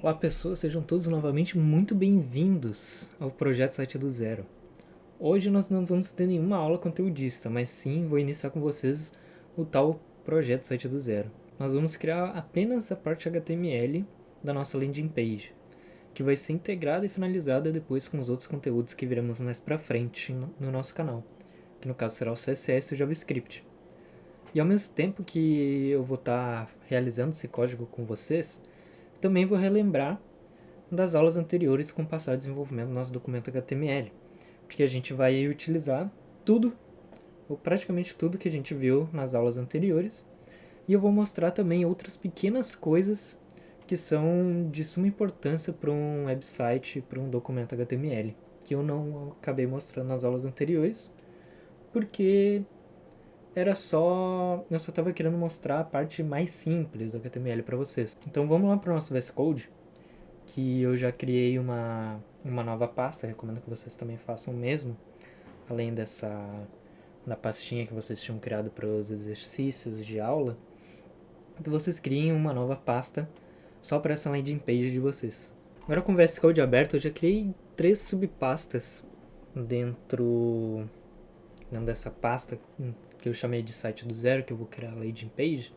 Olá pessoas, sejam todos novamente muito bem-vindos ao Projeto Site do Zero. Hoje nós não vamos ter nenhuma aula conteudista, mas sim vou iniciar com vocês o tal Projeto Site do Zero. Nós vamos criar apenas a parte HTML da nossa landing page, que vai ser integrada e finalizada depois com os outros conteúdos que viremos mais pra frente no nosso canal, que no caso será o CSS e o JavaScript. E ao mesmo tempo que eu vou estar realizando esse código com vocês, também vou relembrar das aulas anteriores com o passado de desenvolvimento do nosso documento HTML, porque a gente vai utilizar tudo, ou praticamente tudo que a gente viu nas aulas anteriores, e eu vou mostrar também outras pequenas coisas que são de suma importância para um website, para um documento HTML, que eu não acabei mostrando nas aulas anteriores, porque eu só estava querendo mostrar a parte mais simples do HTML para vocês. Então vamos lá para o nosso VS Code, que eu já criei uma nova pasta, recomendo que vocês também façam o mesmo, além da pastinha que vocês tinham criado para os exercícios de aula, que vocês criem uma nova pasta só para essa landing page de vocês. Agora com o VS Code aberto, eu já criei 3 subpastas dentro dessa pasta que eu chamei de site do zero, que eu vou criar a landing page,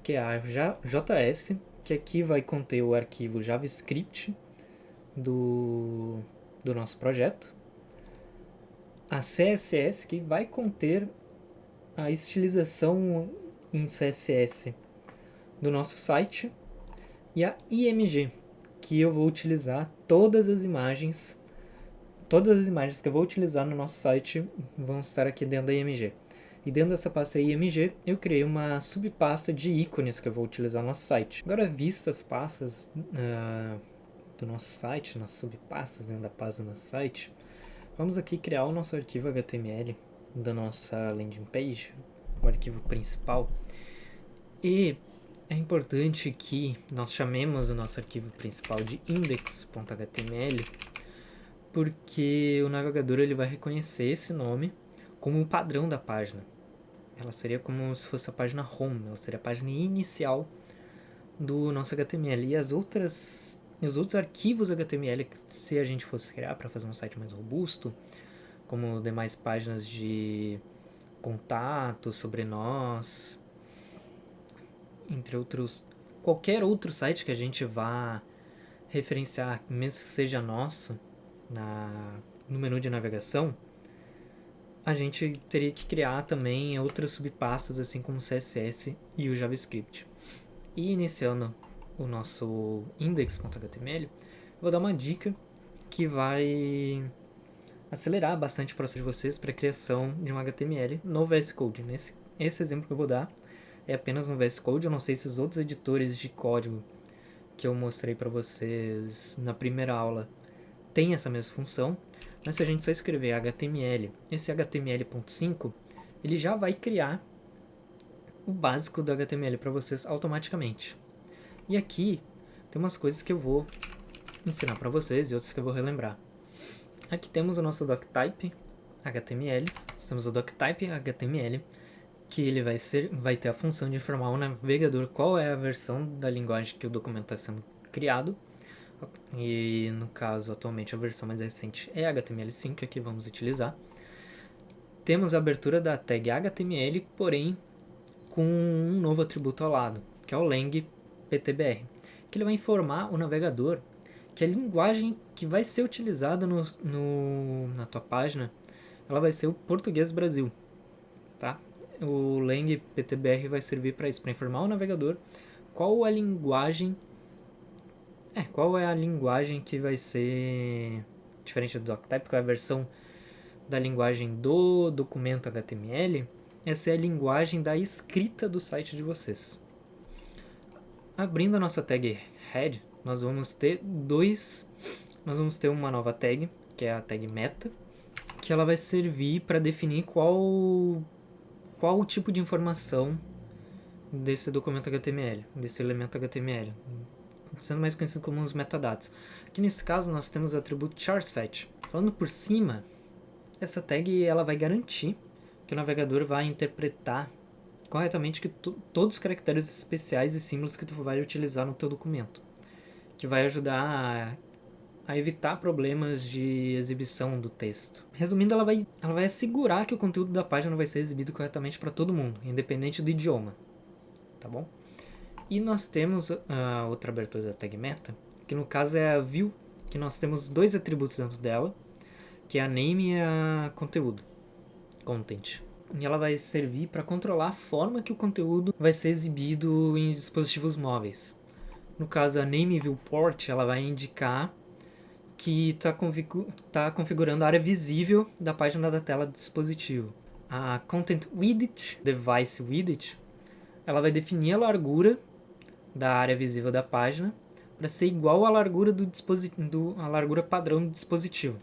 que é a JS, que aqui vai conter o arquivo JavaScript do nosso projeto, a CSS, que vai conter a estilização em CSS do nosso site, e a IMG, que eu vou utilizar todas as imagens que eu vou utilizar no nosso site vão estar aqui dentro da IMG. E dentro dessa pasta IMG, eu criei uma subpasta de ícones que eu vou utilizar no nosso site. Agora, vistas as pastas do nosso site, nossas subpastas dentro da pasta do nosso site, vamos aqui criar o nosso arquivo HTML da nossa landing page, o arquivo principal. E é importante que nós chamemos o nosso arquivo principal de index.html, porque o navegador ele vai reconhecer esse nome como o padrão da página. Ela seria como se fosse a página home, ela seria a página inicial do nosso HTML. E os outros arquivos HTML que se a gente fosse criar para fazer um site mais robusto, como demais páginas de contato sobre nós, entre outros, qualquer outro site que a gente vá referenciar, mesmo que seja nosso, no menu de navegação, a gente teria que criar também outras subpastas, assim como o CSS e o JavaScript. E iniciando o nosso index.html, vou dar uma dica que vai acelerar bastante o processo de vocês para a criação de um HTML no VS Code. Esse exemplo que eu vou dar é apenas no VS Code. Eu não sei se os outros editores de código que eu mostrei para vocês na primeira aula têm essa mesma função, mas se a gente só escrever HTML, esse HTML.5, ele já vai criar o básico do HTML para vocês automaticamente. E aqui tem umas coisas que eu vou ensinar para vocês e outras que eu vou relembrar. Aqui temos o nosso doctype HTML, temos o doctype HTML, que ele vai ter a função de informar ao navegador qual é a versão da linguagem que o documento está sendo criado. E no caso, atualmente a versão mais recente é HTML5, que aqui vamos utilizar. Temos a abertura da tag HTML, porém com um novo atributo ao lado, que é o lang ptbr, que ele vai informar o navegador que a linguagem que vai ser utilizada na tua página, ela vai ser o português Brasil, tá? O lang ptbr vai servir para isso, para informar o navegador qual é a linguagem que vai ser diferente do doctype, qual é a versão da linguagem do documento HTML. Essa é a linguagem da escrita do site de vocês. Abrindo a nossa tag head, nós vamos ter uma nova tag, que é a tag meta, que ela vai servir para definir qual o tipo de informação desse documento HTML, desse elemento HTML, sendo mais conhecido como os metadados. Aqui nesse caso nós temos o atributo charset. Falando por cima, essa tag ela vai garantir que o navegador vai interpretar corretamente que todos os caracteres especiais e símbolos que tu vai utilizar no teu documento. que vai ajudar a evitar problemas de exibição do texto. Resumindo, ela vai assegurar que o conteúdo da página vai ser exibido corretamente para todo mundo, independente do idioma, tá bom? E nós temos a outra abertura da tag meta, que no caso é a view, que nós temos dois atributos dentro dela, que é a name e a conteúdo, content. E ela vai servir para controlar a forma que o conteúdo vai ser exibido em dispositivos móveis. No caso, a name viewport, ela vai indicar que está configurando a área visível da página da tela do dispositivo. A Content Width, Device Width, ela vai definir a largura da área visível da página para ser igual à largura a largura padrão do dispositivo.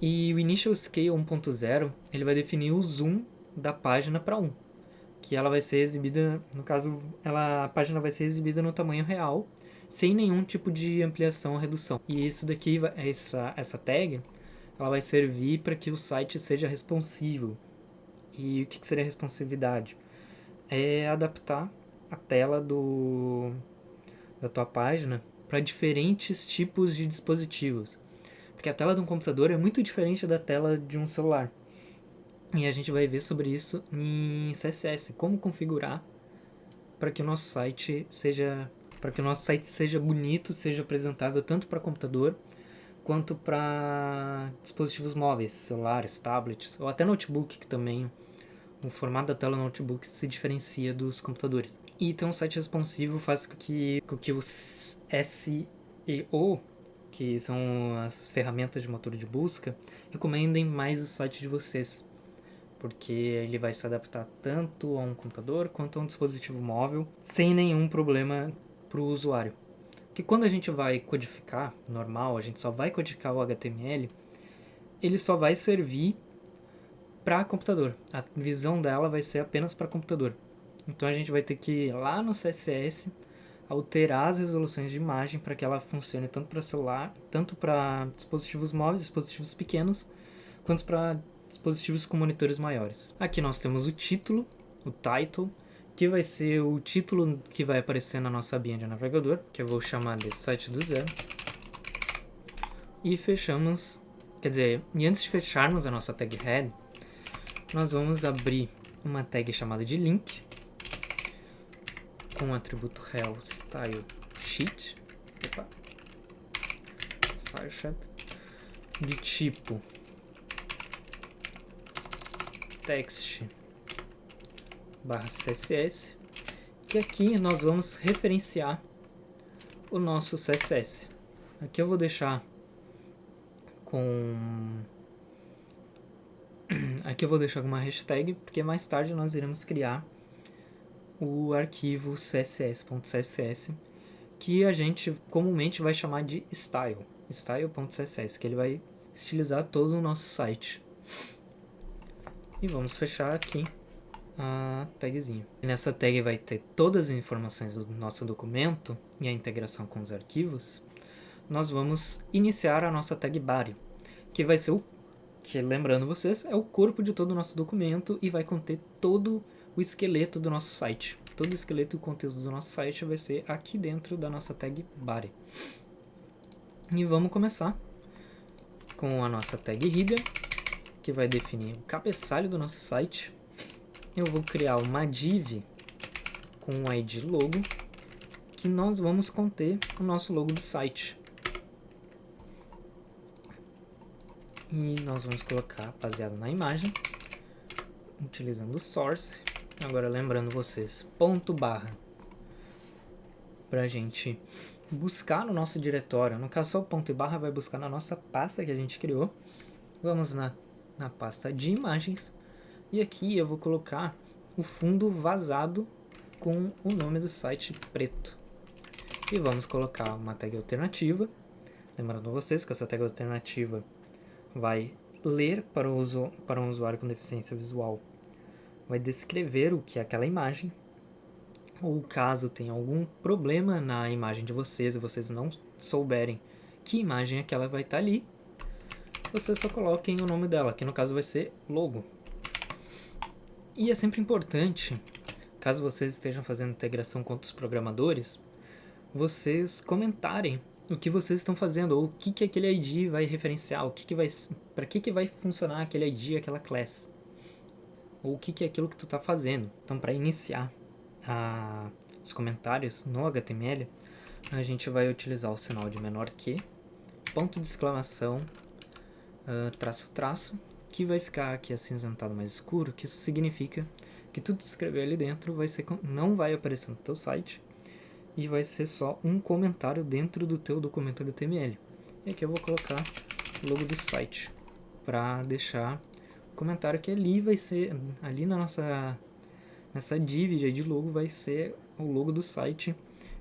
E o Initial Scale 1.0 ele vai definir o zoom da página para 1, que ela vai ser exibida, no caso, a página vai ser exibida no tamanho real, sem nenhum tipo de ampliação ou redução. E isso daqui, essa tag, ela vai servir para que o site seja responsivo. E o que seria responsividade? É adaptar a tela da tua página para diferentes tipos de dispositivos. Porque a tela de um computador é muito diferente da tela de um celular. E a gente vai ver sobre isso em CSS, como configurar para que o nosso site seja bonito, seja apresentável tanto para computador quanto para dispositivos móveis, celulares, tablets ou até notebook, que também o formato da tela do notebook se diferencia dos computadores. E ter um site responsivo faz com que os SEO, que são as ferramentas de motor de busca, recomendem mais o site de vocês, porque ele vai se adaptar tanto a um computador quanto a um dispositivo móvel, sem nenhum problema para o usuário. Porque quando a gente vai codificar, normal, a gente só vai codificar o HTML, ele só vai servir para computador. A visão dela vai ser apenas para computador. Então a gente vai ter que ir lá no CSS, alterar as resoluções de imagem para que ela funcione tanto para celular, tanto para dispositivos móveis, dispositivos pequenos, quanto para dispositivos com monitores maiores. Aqui nós temos o título, o title, que vai ser o título que vai aparecer na nossa abinha de navegador, que eu vou chamar de site do zero. E fechamos, e antes de fecharmos a nossa tag head, nós vamos abrir uma tag chamada de link, com o atributo rel style sheet, de tipo text /css, que aqui nós vamos referenciar o nosso CSS. Aqui eu vou deixar com uma hashtag, porque mais tarde nós iremos criar o arquivo css.css, que a gente comumente vai chamar de style.css, que ele vai estilizar todo o nosso site. E vamos fechar aqui a tagzinha. E nessa tag vai ter todas as informações do nosso documento e a integração com os arquivos. Nós vamos iniciar a nossa tag body, que vai ser que, lembrando vocês, é o corpo de todo o nosso documento e vai conter todo o esqueleto do nosso site. Todo o esqueleto e o conteúdo do nosso site vai ser aqui dentro da nossa tag body. E vamos começar com a nossa tag header, que vai definir o cabeçalho do nosso site. Eu vou criar uma div com o ID logo, que nós vamos conter o nosso logo do site. E nós vamos colocar baseado na imagem, utilizando o source. Agora lembrando vocês, ponto barra, para a gente buscar no nosso diretório. No caso, só o ponto e barra vai buscar na nossa pasta que a gente criou. Vamos na pasta de imagens. E aqui eu vou colocar o fundo vazado com o nome do site preto. E vamos colocar uma tag alternativa. Lembrando vocês que essa tag alternativa vai ler para um usuário com deficiência visual, vai descrever o que é aquela imagem, ou caso tenha algum problema na imagem de vocês e vocês não souberem que imagem é aquela, vai estar ali, vocês só coloquem o nome dela, que no caso vai ser logo. E é sempre importante, caso vocês estejam fazendo integração com outros programadores, vocês comentarem o que vocês estão fazendo, ou o que aquele ID vai referenciar, para que vai funcionar aquele ID, aquela class, ou o que é aquilo que tu está fazendo. Então, para iniciar os comentários no HTML, a gente vai utilizar o sinal de menor que, ponto de exclamação, traço, traço, que vai ficar aqui acinzentado mais escuro, que isso significa que tudo que escrever ali dentro não vai aparecer no teu site, e vai ser só um comentário dentro do teu documento HTML. E aqui eu vou colocar o logo do site, para deixar o comentário que ali vai ser, ali nessa div de logo vai ser o logo do site,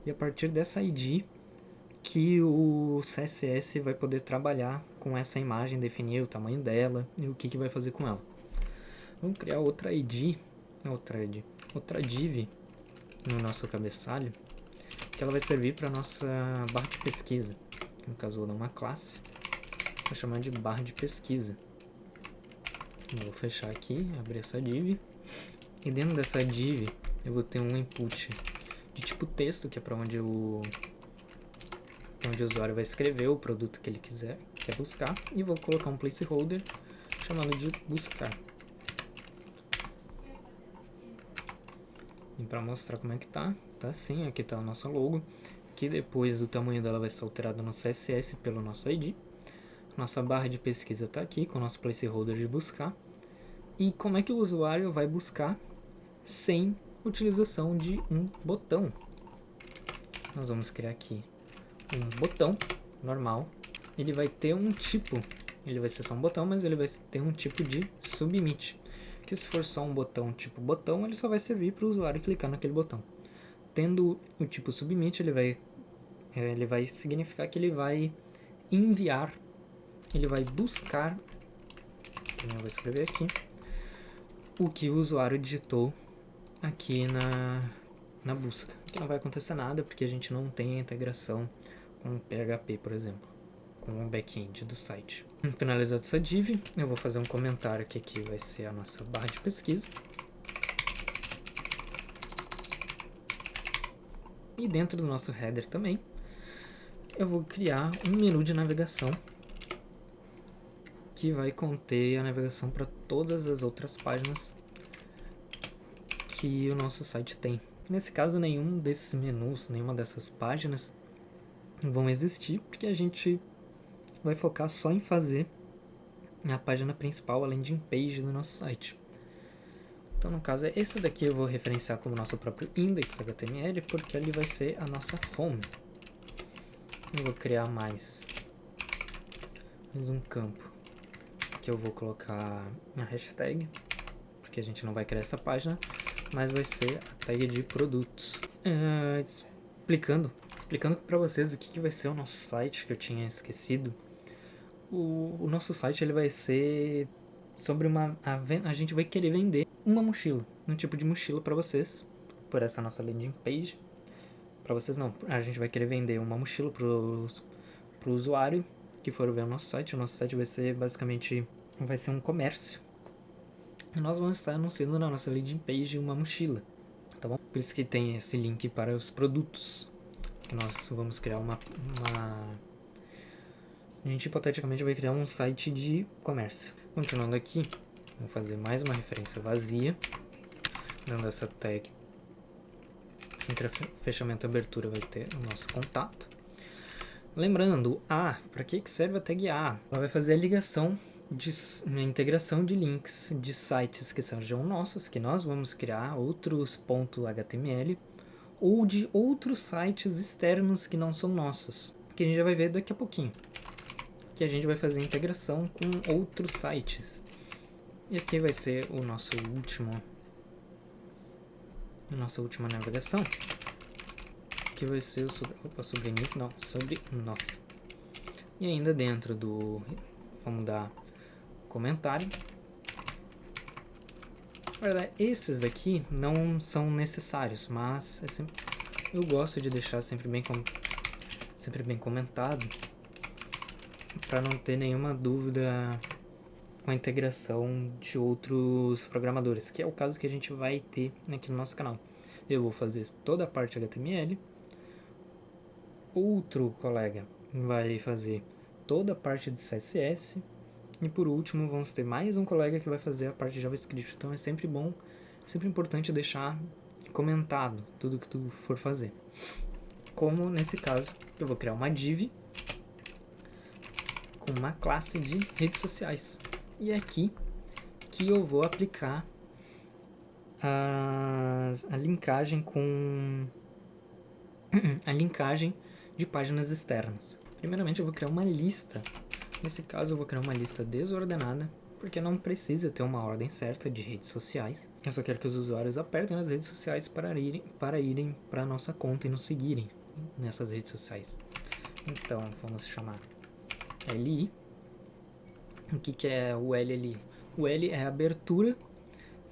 e a partir dessa ID que o CSS vai poder trabalhar com essa imagem, definir o tamanho dela e o que vai fazer com ela. Vamos criar outra div no nosso cabeçalho, que ela vai servir para nossa barra de pesquisa. No caso, eu vou dar uma classe, vou chamar de barra de pesquisa. Eu vou fechar aqui, abrir essa div, e dentro dessa div eu vou ter um input de tipo texto, que é para onde o usuário vai escrever o produto que ele quer buscar, e vou colocar um placeholder chamando de buscar. E para mostrar como é que tá assim, aqui tá a nossa logo, que depois o tamanho dela vai ser alterado no CSS pelo nosso ID. Nossa barra de pesquisa tá aqui com o nosso placeholder de buscar. E como é que o usuário vai buscar sem utilização de um botão? Nós vamos criar aqui um botão normal. Ele vai ter um tipo, ele vai ser só um botão, mas ele vai ter um tipo de submit, que se for só um botão tipo botão, ele só vai servir para o usuário clicar naquele botão. Tendo o tipo submit, ele vai significar que ele vai enviar, ele vai buscar, eu vou escrever aqui, o que o usuário digitou aqui na busca. Aqui não vai acontecer nada, porque a gente não tem a integração com o PHP, por exemplo, com o back-end do site. Finalizado essa div, eu vou fazer um comentário que aqui vai ser a nossa barra de pesquisa. E dentro do nosso header também, eu vou criar um menu de navegação que vai conter a navegação para todas as outras páginas que o nosso site tem. Nesse caso, nenhum desses menus, nenhuma dessas páginas vão existir, porque a gente vai focar só em fazer a página principal, a landing page do nosso site. Então, no caso, esse daqui eu vou referenciar como nosso próprio index.html, porque ali vai ser a nossa home. Eu vou criar mais um campo, que eu vou colocar a hashtag, porque a gente não vai criar essa página, mas vai ser a tag de produtos. Explicando para vocês o que vai ser o nosso site, que eu tinha esquecido. O nosso site ele vai ser sobre a gente vai querer vender uma mochila, um tipo de mochila para vocês, por essa nossa landing page. Para vocês não, a gente vai querer vender uma mochila pro usuário que for ver o nosso site. O nosso site vai ser basicamente, vai ser um comércio. E nós vamos estar anunciando na nossa landing page uma mochila, tá bom? Por isso que tem esse link para os produtos, que nós vamos criar a gente hipoteticamente vai criar um site de comércio. Continuando aqui, vou fazer mais uma referência vazia, dando essa tag. Entre fechamento e abertura vai ter o nosso contato. Lembrando, para que serve a tag A? Ela vai fazer a ligação, a integração de links de sites que sejam nossos, que nós vamos criar, outros .html, ou de outros sites externos que não são nossos, que a gente já vai ver daqui a pouquinho. Que a gente vai fazer a integração com outros sites. E aqui vai ser a nossa última navegação, que vai ser sobre início, não, sobre nós. E ainda dentro vamos dar comentário. Na verdade, esses daqui não são necessários, mas eu gosto de deixar sempre bem comentado, para não ter nenhuma dúvida com a integração de outros programadores, que é o caso que a gente vai ter aqui no nosso canal. Eu vou fazer toda a parte HTML, outro colega vai fazer toda a parte de CSS. E por último, vamos ter mais um colega que vai fazer a parte de JavaScript. Então é sempre bom, sempre importante deixar comentado tudo que tu for fazer. Como nesse caso, eu vou criar uma div com uma classe de redes sociais. E é aqui que eu vou aplicar a linkagem com a linkagem de páginas externas. Primeiramente eu vou criar uma lista. Nesse caso eu vou criar uma lista desordenada, porque não precisa ter uma ordem certa de redes sociais. Eu só quero que os usuários apertem nas redes sociais para irem para a nossa conta e nos seguirem nessas redes sociais. Então vamos chamar LI. O que é o L ali? O L é a abertura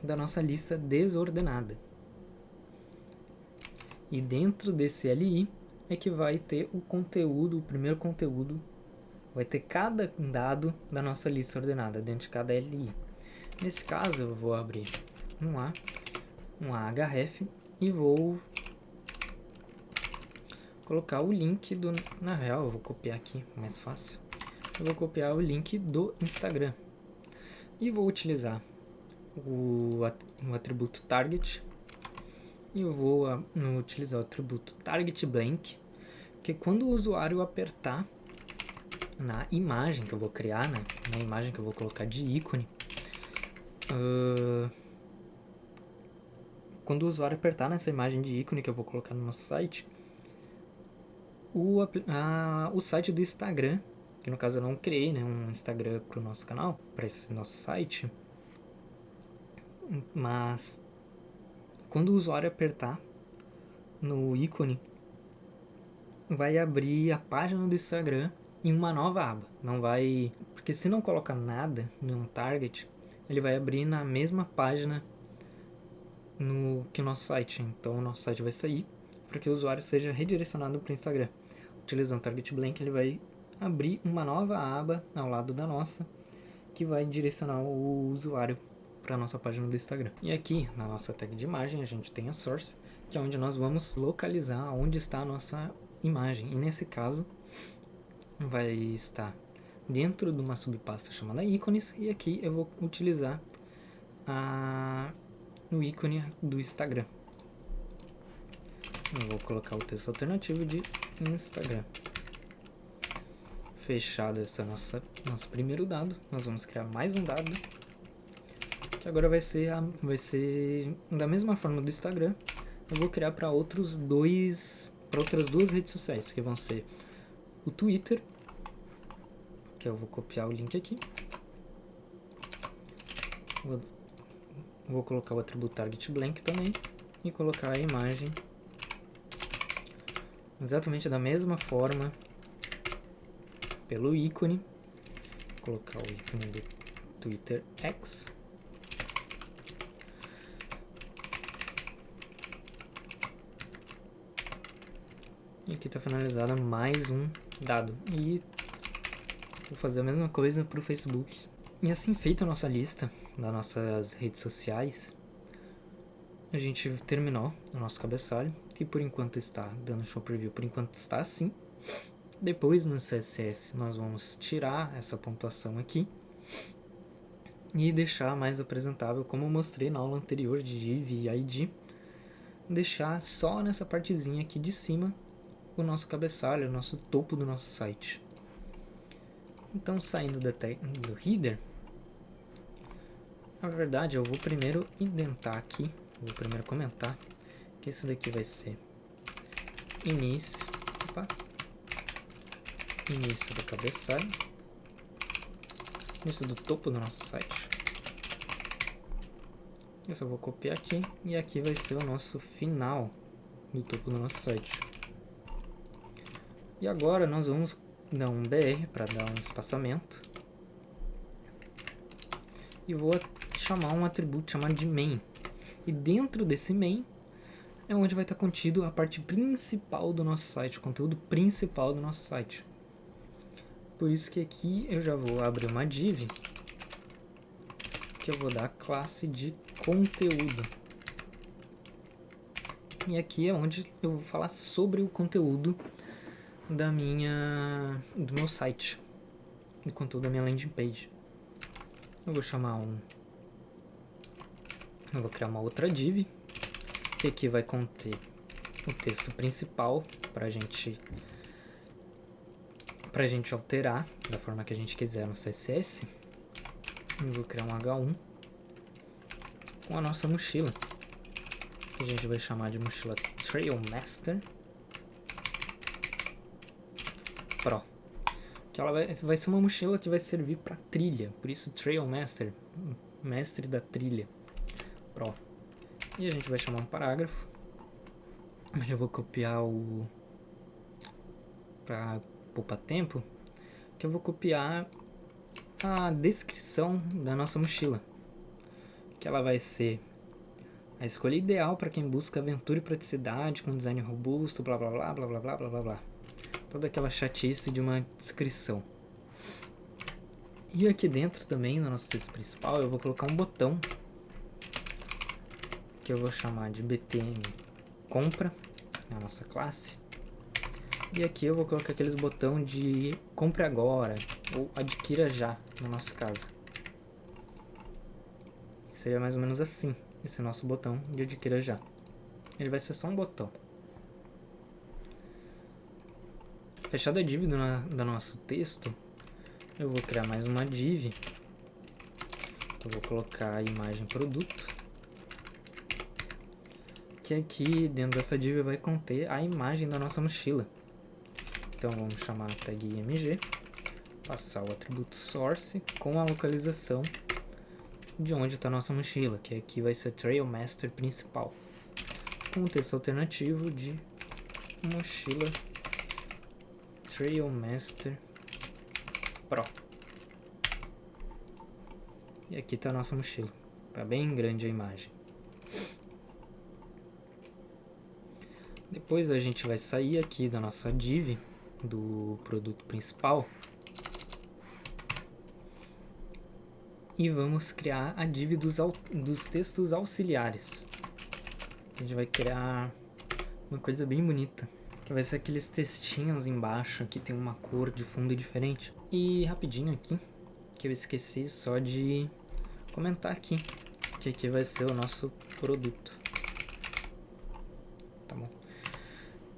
da nossa lista desordenada. E dentro desse LI é que vai ter o conteúdo, o primeiro conteúdo, vai ter cada dado da nossa lista ordenada dentro de cada LI. Nesse caso eu vou abrir um ahref e vou colocar o link do... Na real eu vou copiar aqui, mais fácil. Eu vou copiar o link do Instagram. E vou utilizar o atributo target. E eu vou utilizar o atributo target blank, que quando o usuário apertar na imagem que eu vou criar, né, na imagem que eu vou colocar de ícone, quando o usuário apertar nessa imagem de ícone que eu vou colocar no nosso site, o site do Instagram, que no caso eu não criei, né, um Instagram para o nosso canal, para esse nosso site, mas quando o usuário apertar no ícone, vai abrir a página do Instagram em uma nova aba. Não vai... Porque se não colocar nada no target, ele vai abrir na mesma página que o nosso site. Então o nosso site vai sair para que o usuário seja redirecionado para o Instagram. Utilizando o target blank, ele vai abrir uma nova aba ao lado da nossa, que vai direcionar o usuário para a nossa página do Instagram. E aqui, na nossa tag de imagem, a gente tem a source, que é onde nós vamos localizar onde está a nossa imagem. E nesse caso, vai estar dentro de uma subpasta chamada ícones, e aqui eu vou utilizar o ícone do Instagram. Eu vou colocar o texto alternativo de Instagram. Fechado esse nosso primeiro dado, nós vamos criar mais um dado, que agora vai ser da mesma forma do Instagram. Eu vou criar para outras duas redes sociais, que vão ser o Twitter, que eu vou copiar o link aqui. Vou colocar o atributo target blank também e colocar a imagem exatamente da mesma forma pelo ícone. Vou colocar o ícone do Twitter X. E aqui está finalizado mais um dado. E vou fazer a mesma coisa para o Facebook. E assim feita a nossa lista das nossas redes sociais, a gente terminou o nosso cabeçalho, que por enquanto está dando show preview, por enquanto está assim. Depois no CSS nós vamos tirar essa pontuação aqui e deixar mais apresentável, como eu mostrei na aula anterior de div e id, deixar só nessa partezinha aqui de cima o nosso cabeçalho, o nosso topo do nosso site. Então, saindo do header, na verdade eu vou primeiro indentar aqui, vou primeiro comentar que esse daqui vai ser início do cabeçalho, início do topo do nosso site. Isso eu vou copiar aqui, e aqui vai ser o nosso final do topo do nosso site. E agora nós vamos dar um BR para dar um espaçamento. E vou chamar um atributo chamado de main. E dentro desse main é onde vai estar contido a parte principal do nosso site, o conteúdo principal do nosso site. Por isso que aqui eu já vou abrir uma div, que eu vou dar a classe de conteúdo. E aqui é onde eu vou falar sobre o conteúdo do meu site, do conteúdo da minha landing page. Eu vou criar uma outra div, que aqui vai conter o texto principal pra gente alterar da forma que a gente quiser no CSS. Eu vou criar um H1 com a nossa mochila, que a gente vai chamar de mochila Trail Master Pro. Que ela vai ser uma mochila que vai servir para trilha, por isso Trail Master, mestre da trilha Pro. E a gente vai chamar um parágrafo, onde eu vou copiar para poupar tempo, que eu vou copiar a descrição da nossa mochila, que ela vai ser a escolha ideal para quem busca aventura e praticidade com design robusto, blá blá blá blá blá blá blá blá blá. Toda aquela chatice de uma descrição. E aqui dentro também, no nosso texto principal, eu vou colocar um botão que eu vou chamar de BTN compra, na nossa classe. E aqui eu vou colocar aqueles botão de compre agora ou adquira já, no nosso caso. Seria mais ou menos assim, esse nosso botão de adquira já. Ele vai ser só um botão. Fechada a div do nosso texto, eu vou criar mais uma div. Eu vou colocar a imagem produto, que aqui dentro dessa div vai conter a imagem da nossa mochila. Então vamos chamar a tag img, passar o atributo source com a localização de onde está a nossa mochila, que aqui vai ser Trail Master principal, com o texto alternativo de mochila Trail Master Pro. E aqui está a nossa mochila, tá bem grande a imagem. Depois a gente vai sair aqui da nossa div do produto principal e vamos criar a div dos textos auxiliares. A gente vai criar uma coisa bem bonita, que vai ser aqueles textinhos embaixo que tem uma cor de fundo diferente. E rapidinho aqui, que eu esqueci só de comentar aqui, que aqui vai ser o nosso produto. Tá bom?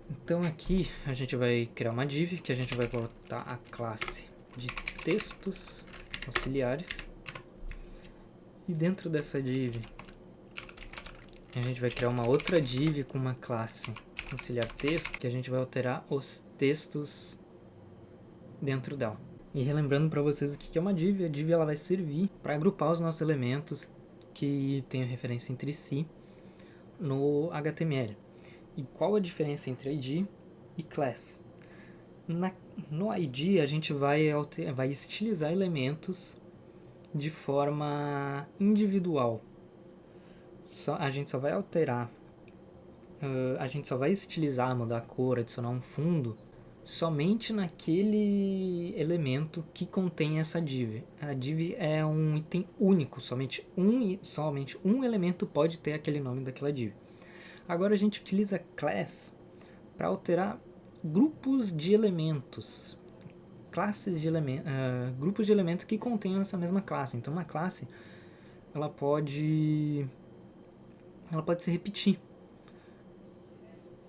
Então aqui a gente vai criar uma div que a gente vai botar a classe de textos auxiliares. E dentro dessa div a gente vai criar uma outra div com uma classe auxiliar texto, que a gente vai alterar os textos dentro dela. E relembrando para vocês o que é uma div, a div ela vai servir para agrupar os nossos elementos que tenham referência entre si no HTML. E qual a diferença entre ID e class? No ID a gente vai estilizar elementos de forma individual. A gente só vai alterar, a gente só vai estilizar, mudar a cor, adicionar um fundo somente naquele elemento que contém essa div. A div é um item único, somente um elemento pode ter aquele nome daquela div. Agora a gente utiliza class para alterar grupos de elementos, grupos de elementos que contenham essa mesma classe. Então uma classe ela pode se repetir.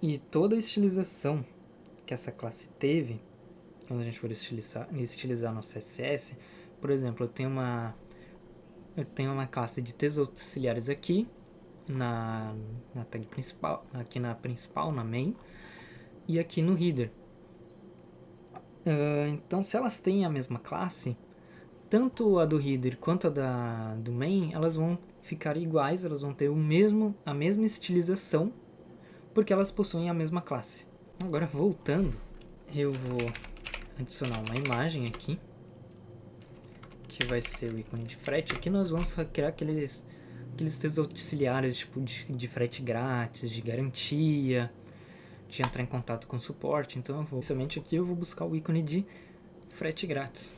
E toda a estilização que essa classe teve, quando a gente for estilizar nosso CSS, por exemplo, eu tenho uma classe de textos auxiliares aqui, na tag principal, aqui na principal, na main, e aqui no header. Então, se elas têm a mesma classe, tanto a do header quanto a do main, elas vão ficar iguais, elas vão ter a mesma estilização, porque elas possuem a mesma classe. Agora, voltando, eu vou adicionar uma imagem aqui, que vai ser o ícone de frete. Aqui nós vamos criar aqueles textos auxiliares, tipo de frete grátis, de garantia, de entrar em contato com o suporte. Então, somente aqui eu vou buscar o ícone de frete grátis.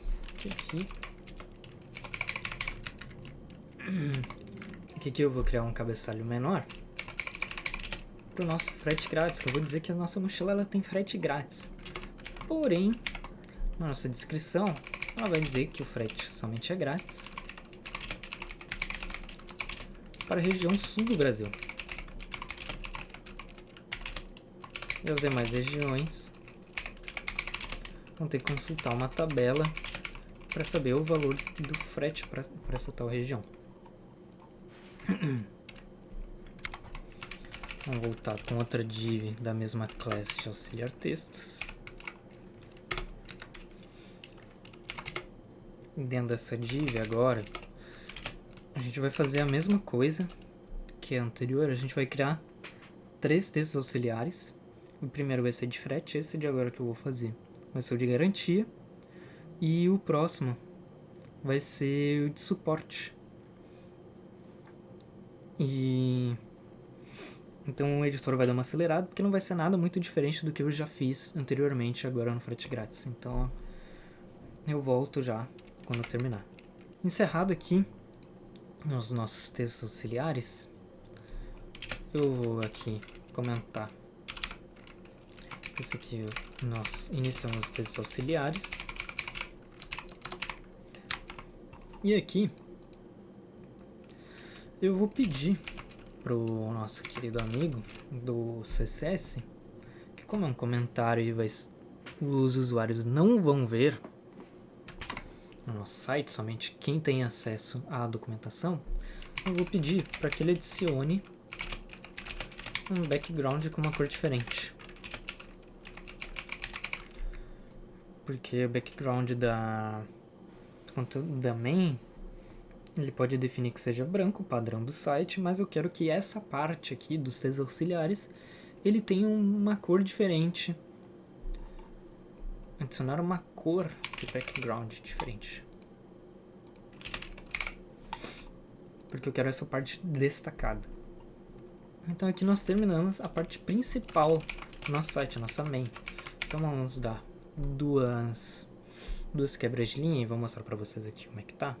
Aqui eu vou criar um cabeçalho menor para o nosso frete grátis, que eu vou dizer que a nossa mochila ela tem frete grátis. Porém, na nossa descrição, ela vai dizer que o frete somente é grátis para a região sul do Brasil. E as demais regiões vão ter que consultar uma tabela para saber o valor do frete para essa tal região. Vamos voltar com outra div da mesma classe de auxiliar textos. Dentro dessa div agora, a gente vai fazer a mesma coisa que a anterior. A gente vai criar 3 textos auxiliares. O primeiro vai ser de frete, esse de agora que eu vou fazer vai ser o de garantia. E o próximo vai ser o de suporte. Então o editor vai dar uma acelerada, porque não vai ser nada muito diferente do que eu já fiz anteriormente agora no frete grátis. Então eu volto já quando eu terminar. Encerrado aqui os nossos textos auxiliares, eu vou aqui comentar. Esse aqui nós iniciamos os textos auxiliares. E aqui eu vou pedir pro nosso querido amigo do CSS, que como é um comentário e os usuários não vão ver no nosso site, somente quem tem acesso à documentação, eu vou pedir para que ele adicione um background com uma cor diferente. Porque o background do conteúdo da main, ele pode definir que seja branco, padrão do site, mas eu quero que essa parte aqui dos textos auxiliares, ele tenha uma cor diferente. Adicionar uma cor de background diferente. Porque eu quero essa parte destacada. Então aqui nós terminamos a parte principal do nosso site, a nossa main. Então vamos dar duas quebras de linha e vou mostrar pra vocês aqui como é que tá.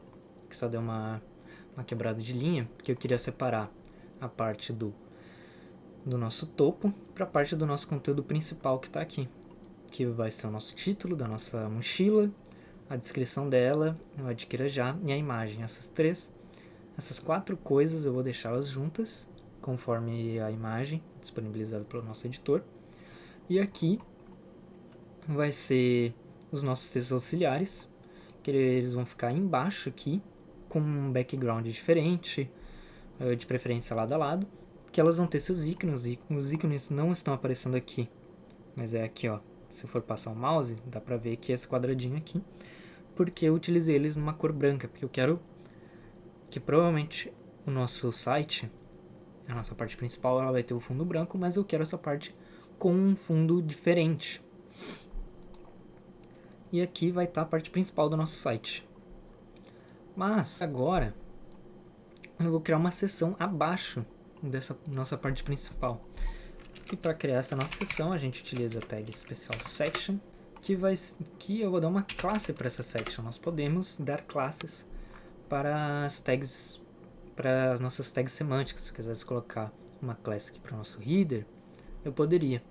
Que só deu uma quebrada de linha, porque eu queria separar a parte do nosso topo para a parte do nosso conteúdo principal que está aqui, que vai ser o nosso título da nossa mochila, a descrição dela, o adquira já e a imagem. Essas 4 coisas eu vou deixá-las juntas, conforme a imagem disponibilizada pelo nosso editor. E aqui vai ser os nossos textos auxiliares, que eles vão ficar embaixo aqui, com um background diferente, de preferência lado a lado, que elas vão ter seus ícones, e os ícones não estão aparecendo aqui, mas é aqui, ó. Se eu for passar o mouse, dá pra ver que esse quadradinho aqui, porque eu utilizei eles numa cor branca, porque eu quero que provavelmente o nosso site, a nossa parte principal, ela vai ter o fundo branco, mas eu quero essa parte com um fundo diferente. E aqui vai estar a parte principal do nosso site. Mas agora eu vou criar uma seção abaixo dessa nossa parte principal. E para criar essa nossa seção a gente utiliza a tag special section, que eu vou dar uma classe para essa section. Nós podemos dar classes para as tags, para as nossas tags semânticas. Se eu quisesse colocar uma classe aqui para o nosso header, eu poderia.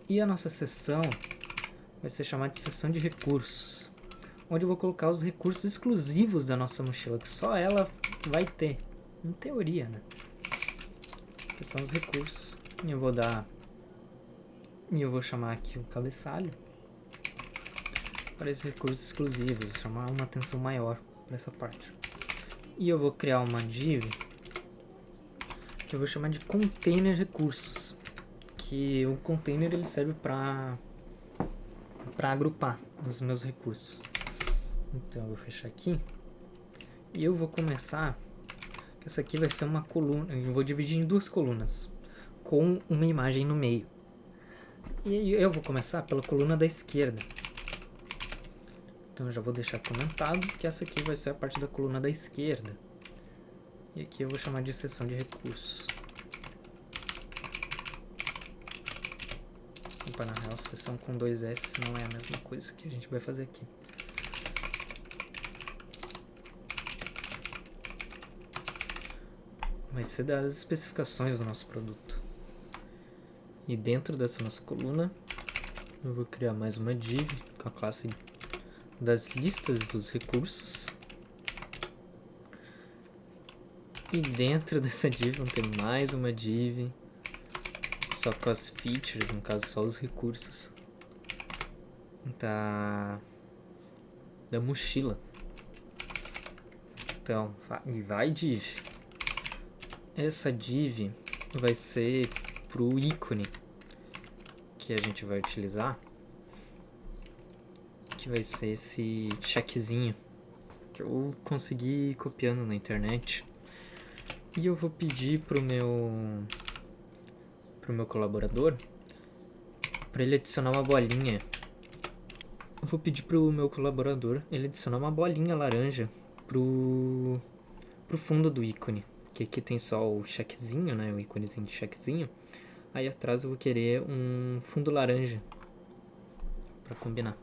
E a nossa seção vai ser chamada de seção de recursos, onde eu vou colocar os recursos exclusivos da nossa mochila, que só ela vai ter, em teoria, né? Que são os recursos. E eu vou chamar aqui o cabeçalho para esses recursos exclusivos, chamar uma atenção maior para essa parte. E eu vou criar uma div que eu vou chamar de container recursos, que o container ele serve para agrupar os meus recursos. Então eu vou fechar aqui e eu vou começar. Essa aqui vai ser uma coluna, eu vou dividir em 2 colunas com uma imagem no meio. E eu vou começar pela coluna da esquerda. Então eu já vou deixar comentado que essa aqui vai ser a parte da coluna da esquerda. E aqui eu vou chamar de seção de recursos. Opa, na real, seção com 2 S não é a mesma coisa que a gente vai fazer aqui. Vai ser das especificações do nosso produto. E dentro dessa nossa coluna, Eu vou criar mais uma div com a classe das listas dos recursos. E dentro dessa div vão ter mais uma div só com as features, no caso só os recursos da mochila. Então, vai div. Essa div vai ser pro ícone que a gente vai utilizar, que vai ser esse checkzinho que eu consegui copiando na internet. E eu vou pedir pro meu colaborador para ele adicionar uma bolinha. Eu vou pedir pro meu colaborador ele adicionar uma bolinha laranja pro fundo do ícone, que aqui tem só o checkzinho, né, o íconezinho de checkzinho. Aí atrás eu vou querer um fundo laranja para combinar.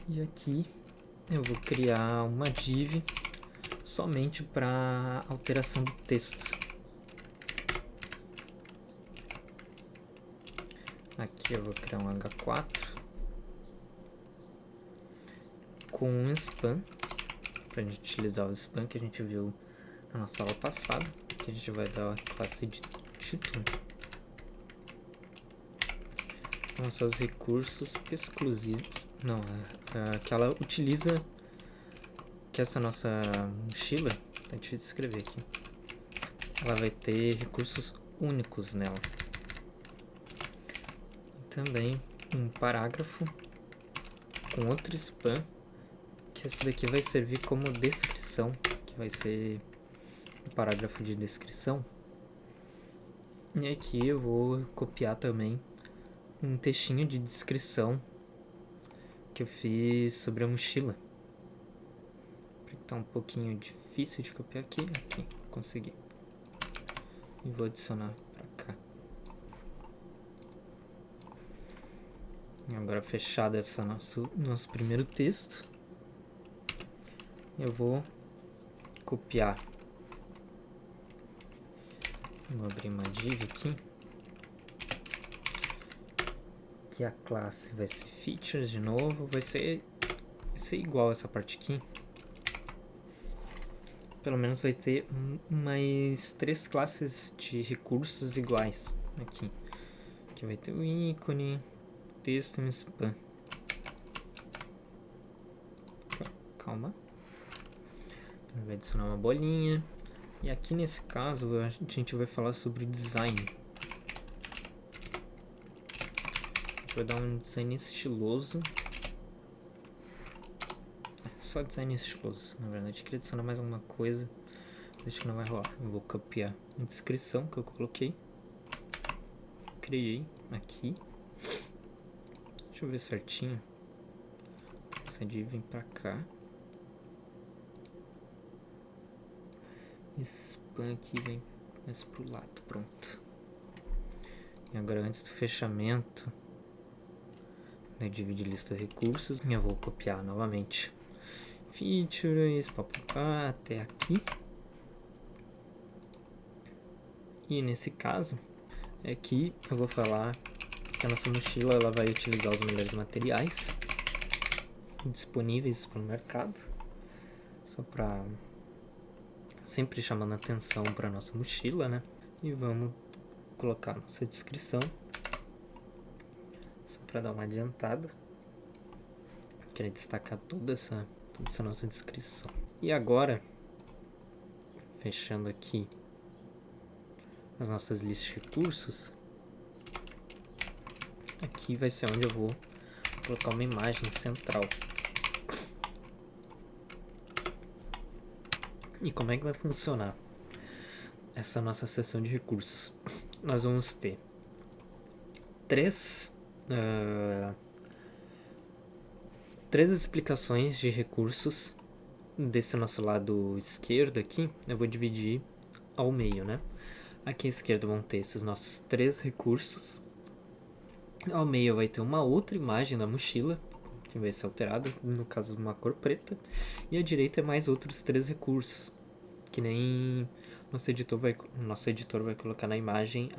E aqui eu vou criar uma div somente para alteração do texto. Aqui eu vou criar um H4 com um span, para a gente utilizar o span que a gente viu na nossa aula passada, que a gente vai dar a classe de título. Então são os recursos exclusivos. Não, que ela utiliza, que essa nossa mochila, deixa eu escrever aqui, ela vai ter recursos únicos nela. E também um parágrafo com outro span, que esse daqui vai servir como descrição, que vai ser o parágrafo de descrição. E aqui eu vou copiar também um textinho de descrição que eu fiz sobre a mochila. Tá um pouquinho difícil de copiar aqui. Aqui, consegui. E vou adicionar pra cá. E agora fechado esse nosso primeiro texto, eu vou copiar. Vou abrir uma div aqui. Que a classe vai ser features de novo. Vai ser igual essa parte aqui. Pelo menos vai ter mais 3 classes de recursos iguais aqui. Aqui vai ter o ícone, texto e um span. Calma. Vai adicionar uma bolinha. E aqui nesse caso a gente vai falar sobre design. A gente vai dar um design estiloso. Só design estiloso, na verdade. Eu queria adicionar mais alguma coisa. Acho que não vai rolar. Eu vou copiar a descrição que eu coloquei. Criei aqui. Deixa eu ver certinho. Essa div vem pra cá. Span aqui vem mais pro lado. Pronto. E agora antes do fechamento da div de lista de recursos, eu vou copiar novamente features, papapá, até aqui. E nesse caso, aqui eu vou falar que a nossa mochila ela vai utilizar os melhores materiais disponíveis para o mercado, só para sempre chamando atenção para nossa mochila, né? E vamos colocar nossa descrição, só para dar uma adiantada. Queria destacar toda essa nossa descrição. E agora, fechando aqui as nossas listas de recursos, aqui vai ser onde eu vou colocar uma imagem central. E como é que vai funcionar essa nossa seção de recursos? Nós vamos ter três explicações de recursos desse nosso lado esquerdo aqui. Eu vou dividir ao meio, né? Aqui à esquerda vão ter esses nossos 3 recursos. Ao meio vai ter uma outra imagem da mochila, que vai ser alterada, no caso uma cor preta. E à direita é mais outros 3 recursos, que nem nosso editor vai colocar na imagem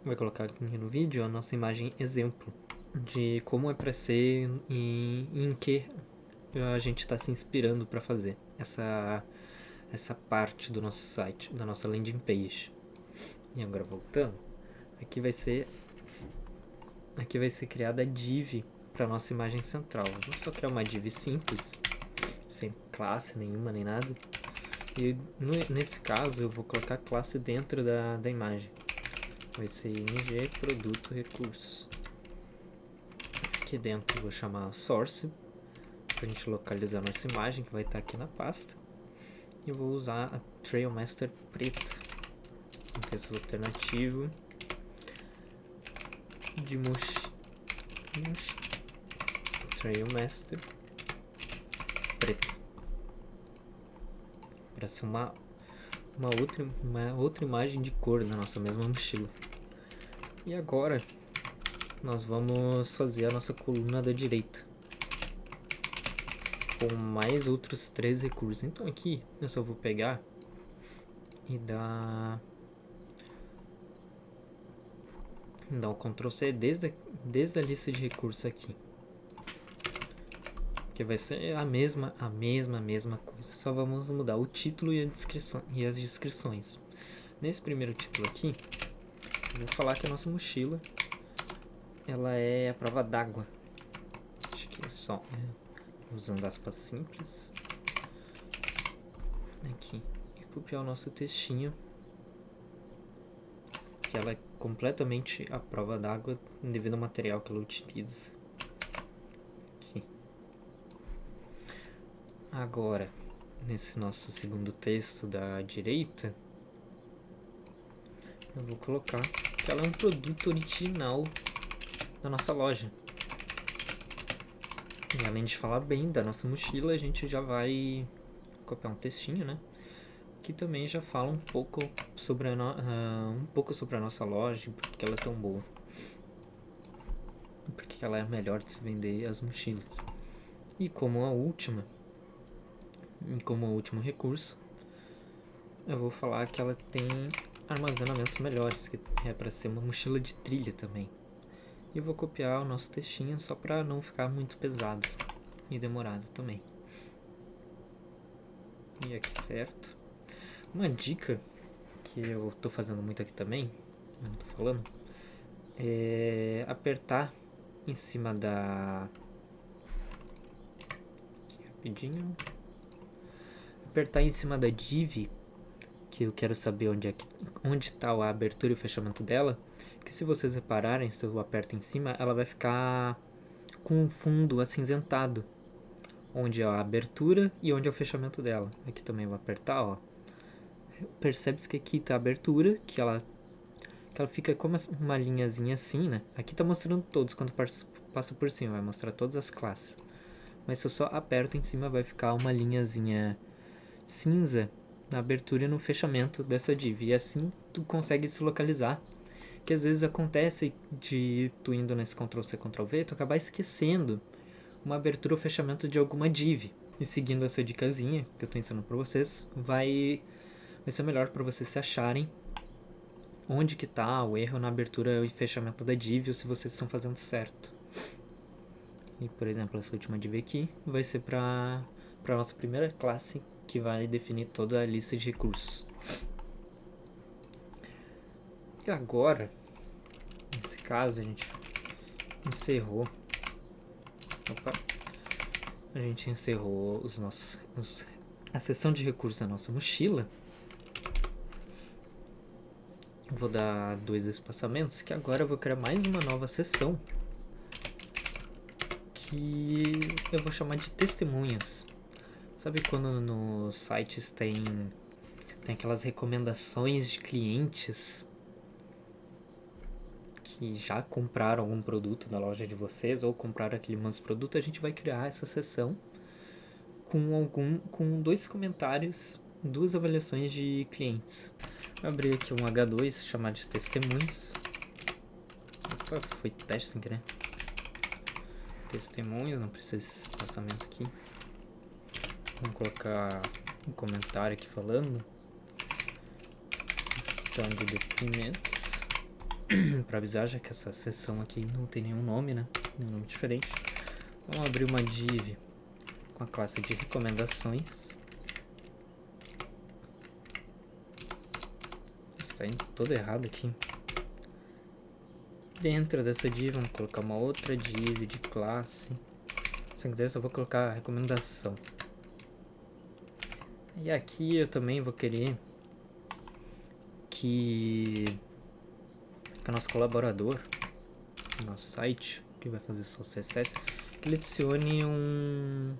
vai colocar aqui no vídeo a nossa imagem exemplo de como é para ser e em que a gente está se inspirando para fazer essa parte do nosso site, da nossa landing page. E agora voltando, aqui vai ser criada a div para nossa imagem central. Vamos só criar uma div simples, sem classe nenhuma nem nada. E nesse caso eu vou colocar classe dentro da imagem. Vai ser img produto recurso. Aqui dentro eu vou chamar source, para a gente localizar nossa imagem, que vai estar aqui na pasta. E eu vou usar a Trailmaster preta, um texto alternativo de Trailmaster preta, para ser uma outra imagem de cor da nossa mesma mochila. E agora nós vamos fazer a nossa coluna da direita com mais outros 3 recursos. Então aqui eu só vou pegar e dar um Ctrl C desde a lista de recursos aqui, que vai ser a mesma coisa. Só vamos mudar o título e as descrições. Nesse primeiro título aqui, eu vou falar que a nossa mochila ela é a prova d'água. Acho que é só usando aspas simples aqui e copiar o nosso textinho, que ela é completamente a prova d'água devido ao material que ela utiliza. Aqui. Agora, nesse nosso segundo texto da direita, eu vou colocar que ela é um produto original da nossa loja. E além de falar bem da nossa mochila, a gente já vai copiar um textinho, né? Que também já fala um pouco sobre a nossa loja e por que ela é tão boa. E por que ela é a melhor de se vender as mochilas. E como último recurso, eu vou falar que ela tem armazenamentos melhores, que é para ser uma mochila de trilha também. E eu vou copiar o nosso textinho só para não ficar muito pesado e demorado também. E aqui certo. Uma dica que eu tô fazendo muito aqui também, eu não tô falando, é apertar em cima da... Aqui, rapidinho. Apertar em cima da div, que eu quero saber onde está a abertura e o fechamento dela, que se vocês repararem, se eu aperto em cima, ela vai ficar com um fundo acinzentado, onde é a abertura e onde é o fechamento dela. Aqui também eu vou apertar, ó. Percebe-se que aqui tá a abertura, que ela fica como uma linhazinha assim, né? Aqui tá mostrando todos, quando passa por cima, vai mostrar todas as classes. Mas se eu só aperto em cima, vai ficar uma linhazinha cinza na abertura e no fechamento dessa div. E assim tu consegue se localizar. Que às vezes acontece de tu indo nesse Ctrl C, Ctrl V, tu acabar esquecendo uma abertura ou fechamento de alguma div. E seguindo essa dicasinha que eu tô ensinando pra vocês, vai ser melhor para vocês se acharem onde que tá o erro na abertura e fechamento da div, ou se vocês estão fazendo certo. E, por exemplo, essa última div aqui vai ser para nossa primeira classe, que vai definir toda a lista de recursos. E agora, nesse caso, a gente encerrou... Opa! A gente encerrou a seção de recursos da nossa mochila. Vou dar 2 espaçamentos, que agora eu vou criar mais uma nova seção, que eu vou chamar de testemunhas. Sabe quando nos sites tem aquelas recomendações de clientes que já compraram algum produto na loja de vocês ou compraram aquele mesmo produto? A gente vai criar essa seção com 2 comentários, 2 avaliações de clientes. Vou abrir aqui um H2 chamado de testemunhos. Opa, foi teste sem querer. Testemunhos, não precisa desse espaçamento aqui. Vamos colocar um comentário aqui falando. Seção de depoimentos. Para avisar, já que essa seção aqui não tem nenhum nome, né? Nenhum nome diferente. Vamos abrir uma div com a classe de recomendações. Está indo todo errado aqui. Dentro dessa div vamos colocar uma outra div de classe. Se quiser, só vou colocar a recomendação. E aqui eu também vou querer que o nosso colaborador, no nosso site, que vai fazer só CSS, que ele adicione um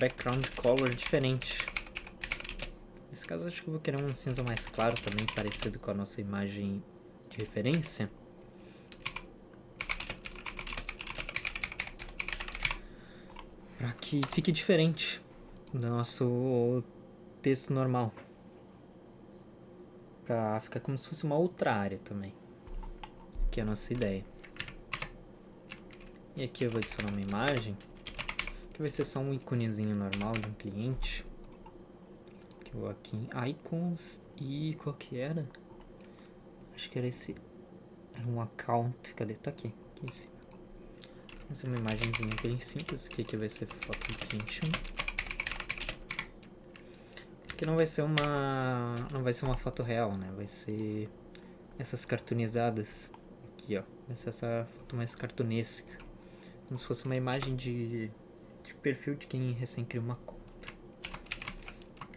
background color diferente. Nesse caso, acho que eu vou querer um cinza mais claro também, parecido com a nossa imagem de referência. Para que fique diferente do nosso texto normal. Para ficar como se fosse uma outra área também, que é a nossa ideia. E aqui eu vou adicionar uma imagem, que vai ser só um íconezinho normal de um cliente. Que eu vou aqui em Icons e qual que era? Acho que era esse, era um account, cadê? Tá aqui em cima. Vai ser uma imagenzinha bem simples, que aqui vai ser foto do cliente 1. Que não vai ser uma foto real, né? Vai ser essas cartoonizadas aqui, ó. Vai ser essa foto mais cartunesca, como se fosse uma imagem de perfil de quem recém cria uma conta.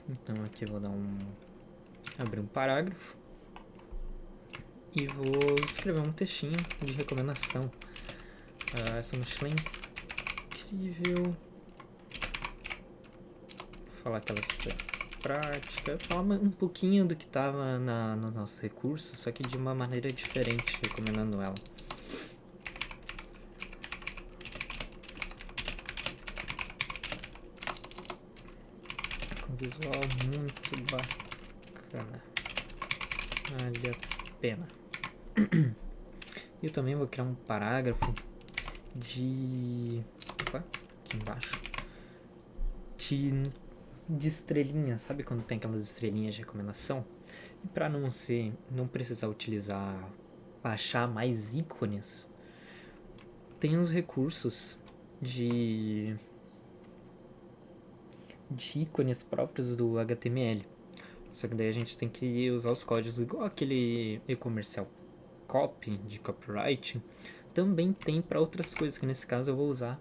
Então aqui eu vou abrir um parágrafo e vou escrever um textinho de recomendação. Essa mochila é incrível. Vou falar que ela é super prática. Falar um pouquinho do que estava no nosso recurso, só que de uma maneira diferente, recomendando ela. Com visual muito bacana. Vale a pena. Eu também vou criar um parágrafo de... Opa, aqui embaixo. De estrelinhas, sabe quando tem aquelas estrelinhas de recomendação? E para não precisar baixar mais ícones, tem uns recursos de ícones próprios do HTML. Só que daí a gente tem que usar os códigos igual aquele e-comercial copy, de copyright, também tem para outras coisas, que nesse caso eu vou usar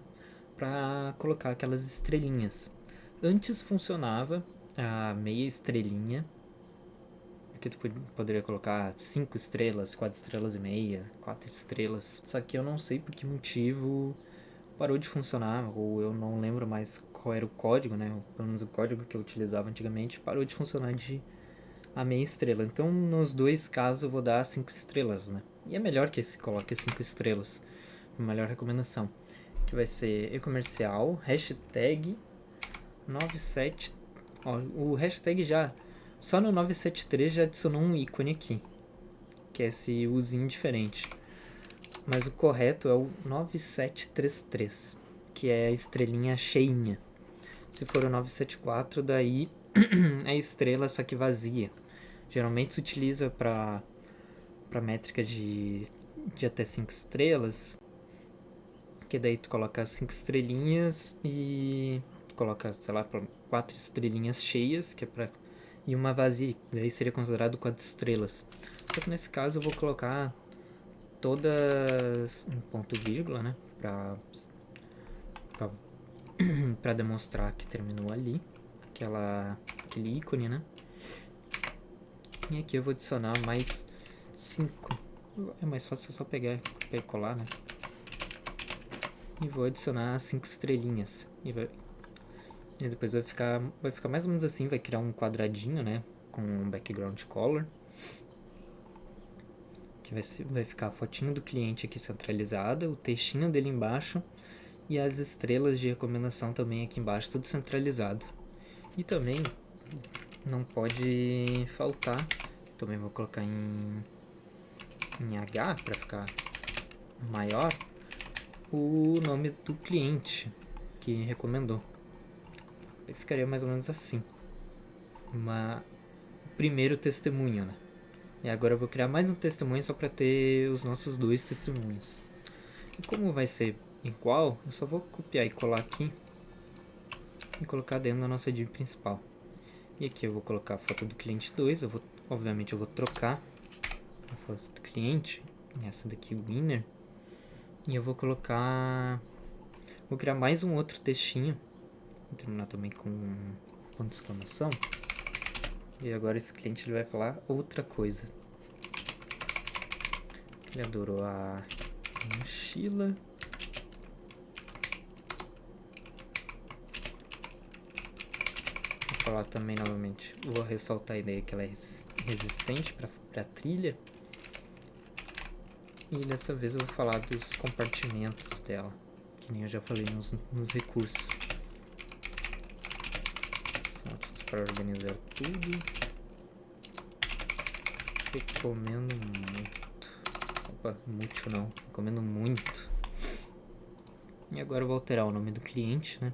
para colocar aquelas estrelinhas. Antes funcionava a meia estrelinha, que tu poderia colocar 5 estrelas, 4 estrelas e meia, 4 estrelas. Só que eu não sei por que motivo parou de funcionar, ou eu não lembro mais qual era o código, né? Pelo menos o código que eu utilizava antigamente parou de funcionar de a meia estrela. Então, nos dois casos, eu vou dar 5 estrelas, né? E é melhor que esse coloque 5 estrelas. Melhor recomendação. Que vai ser e-comercial, hashtag 97... Ó, o hashtag já... Só no 973 já adicionou um ícone aqui. Que é esse Uzinho diferente. Mas o correto é o 9733. Que é a estrelinha cheinha. Se for o 974, daí é estrela, só que vazia. Geralmente se utiliza para métrica de até 5 estrelas, que daí tu coloca 5 estrelinhas e tu coloca, sei lá, 4 estrelinhas cheias, que é pra, e uma vazia, daí seria considerado 4 estrelas. Só que nesse caso eu vou colocar todas em ponto vírgula, né, pra demonstrar que terminou ali, aquele ícone, né. E aqui eu vou adicionar mais 5. É mais fácil só pegar e colar, né? E vou adicionar 5 estrelinhas. E depois vai ficar mais ou menos assim. Vai criar um quadradinho, né? Com um background color. Que vai ficar a fotinho do cliente aqui centralizada. O textinho dele embaixo. E as estrelas de recomendação também aqui embaixo. Tudo centralizado. E também não pode faltar. Também vou colocar em H para ficar maior, o nome do cliente que recomendou. Ele ficaria mais ou menos assim. O primeiro testemunho, né? E agora eu vou criar mais um testemunho só para ter os nossos 2 testemunhos. E como vai ser igual, eu só vou copiar e colar aqui e colocar dentro da nossa div principal. E aqui eu vou colocar a foto do cliente 2, obviamente eu vou trocar a foto do cliente, essa daqui, winner, e eu vou criar mais um outro textinho, vou terminar também com ponto de exclamação, e agora esse cliente ele vai falar outra coisa. Ele adorou a mochila. Vou falar também novamente, vou ressaltar a ideia que ela é resistente para trilha. E dessa vez eu vou falar dos compartimentos dela, que nem eu já falei nos recursos. São ótimos para organizar tudo. Recomendo muito. Opa, muito não. Recomendo muito. E agora eu vou alterar o nome do cliente, né?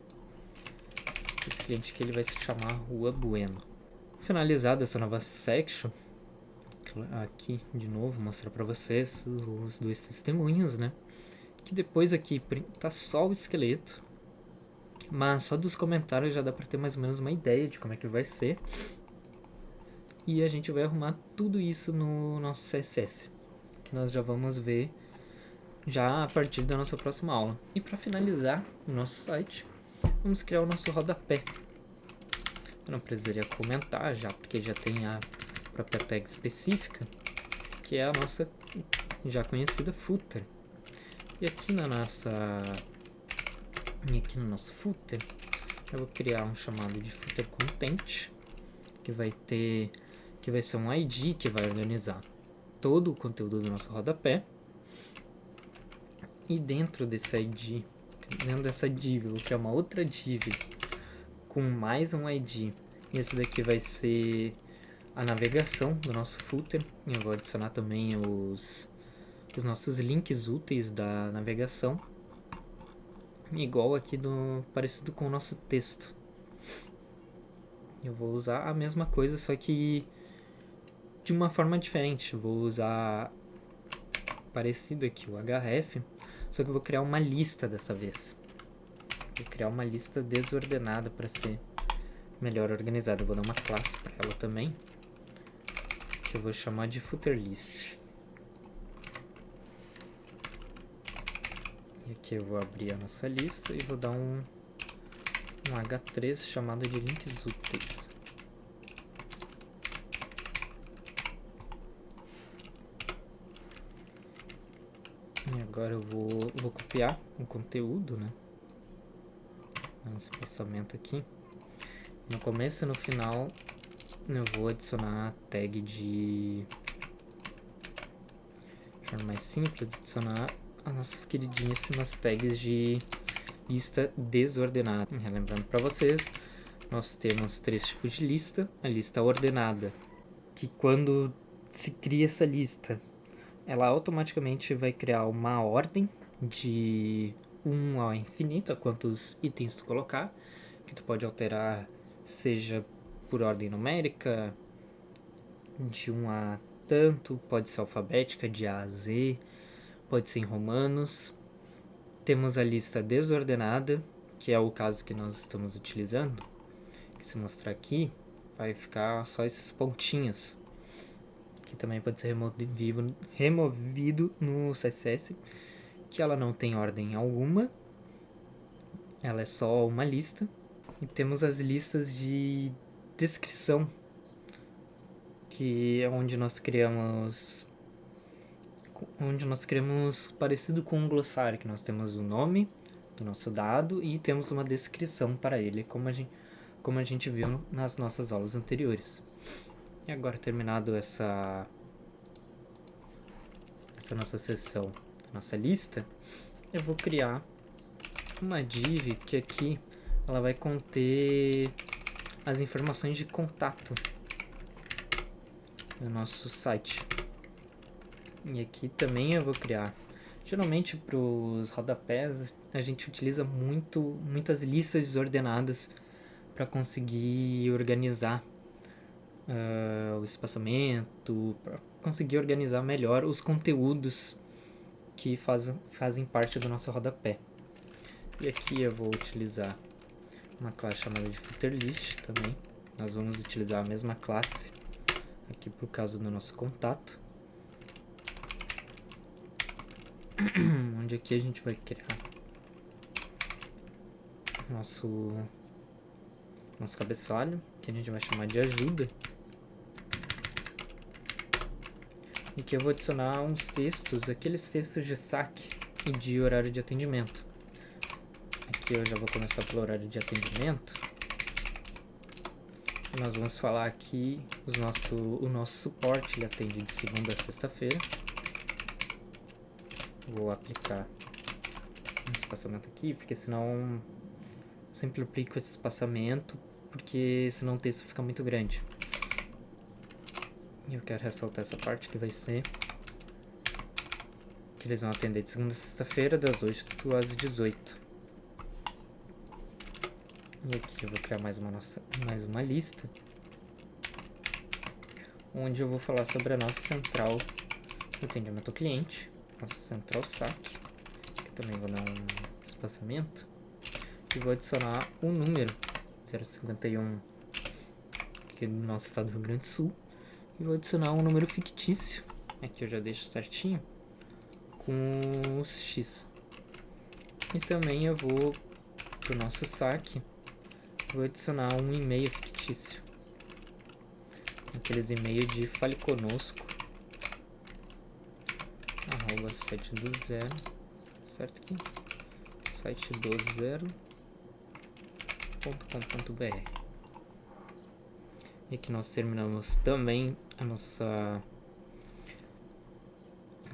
Esse cliente aqui ele vai se chamar Rua Bueno. Finalizada essa nova section, aqui de novo mostrar para vocês os 2 testemunhos, né? Que depois aqui tá só o esqueleto, mas só dos comentários já dá para ter mais ou menos uma ideia de como é que vai ser. E a gente vai arrumar tudo isso no nosso CSS, que nós já vamos ver já a partir da nossa próxima aula. E para finalizar o nosso site, vamos criar o nosso rodapé. Eu não precisaria comentar já, porque já tem a própria tag específica, que é a nossa já conhecida footer. E aqui no nosso footer, eu vou criar um chamado de footer content, que vai ser um ID que vai organizar todo o conteúdo do nosso rodapé. E dentro desse ID, dentro dessa div, eu vou criar uma outra div com mais um ID. E esse daqui vai ser a navegação do nosso footer. E eu vou adicionar também os nossos links úteis da navegação. Igual aqui parecido com o nosso texto. Eu vou usar a mesma coisa, só que de uma forma diferente. Eu vou usar parecido aqui o href, só que eu vou criar uma lista dessa vez. Vou criar uma lista desordenada para ser melhor organizada. Eu vou dar uma classe para ela também, que eu vou chamar de footer list. E aqui eu vou abrir a nossa lista e vou dar um H3 chamado de links úteis. E agora eu vou copiar o conteúdo, né? Nesse espaçamento aqui. No começo e no final eu vou adicionar a tag de... de forma mais simples, adicionar as nossas queridíssimas tags de lista desordenada. Relembrando para vocês, nós temos 3 tipos de lista. A lista ordenada, que quando se cria essa lista, ela automaticamente vai criar uma ordem de 1 ao infinito, a quantos itens tu colocar, que tu pode alterar, seja por ordem numérica, de 1 a tanto, pode ser alfabética, de A a Z, pode ser em romanos. Temos a lista desordenada, que é o caso que nós estamos utilizando, que se mostrar aqui, vai ficar só esses pontinhos, que também pode ser removido no CSS, que ela não tem ordem alguma, ela é só uma lista. E temos as listas de descrição, que é onde nós criamos parecido com um glossário, que nós temos o nome do nosso dado e temos uma descrição para ele, como a gente viu nas nossas aulas anteriores. E agora, terminado essa nossa seção, nossa lista, eu vou criar uma div que aqui ela vai conter as informações de contato do nosso site. E aqui também eu vou criar, geralmente para os rodapés a gente utiliza muitas listas desordenadas para conseguir organizar o espaçamento, conseguir organizar melhor os conteúdos que fazem parte do nosso rodapé. E aqui eu vou utilizar uma classe chamada de FooterList também. Nós vamos utilizar a mesma classe aqui por causa do nosso contato. Onde aqui a gente vai criar nosso cabeçalho, que a gente vai chamar de ajuda. E que eu vou adicionar uns textos, aqueles textos de saque e de horário de atendimento. Aqui eu já vou começar pelo horário de atendimento. E nós vamos falar aqui o nosso suporte, ele atende de segunda a sexta-feira. Vou aplicar um espaçamento aqui, porque senão sempre aplico esse espaçamento, porque senão o texto fica muito grande. E eu quero ressaltar essa parte que vai ser que eles vão atender de segunda a sexta-feira, das 8 às 18. E aqui eu vou criar mais uma lista, onde eu vou falar sobre a nossa central de atendimento ao cliente, nossa central saque, que também vou dar um espaçamento, e vou adicionar um número 051 aqui no nosso estado do Rio Grande do Sul, e vou adicionar um número fictício, aqui eu já deixo certinho, com os X. E também eu vou pro nosso saque, vou adicionar um e-mail fictício, aqueles e-mails de fale conosco @720, certo aqui, site20.com.br. E aqui nós terminamos também a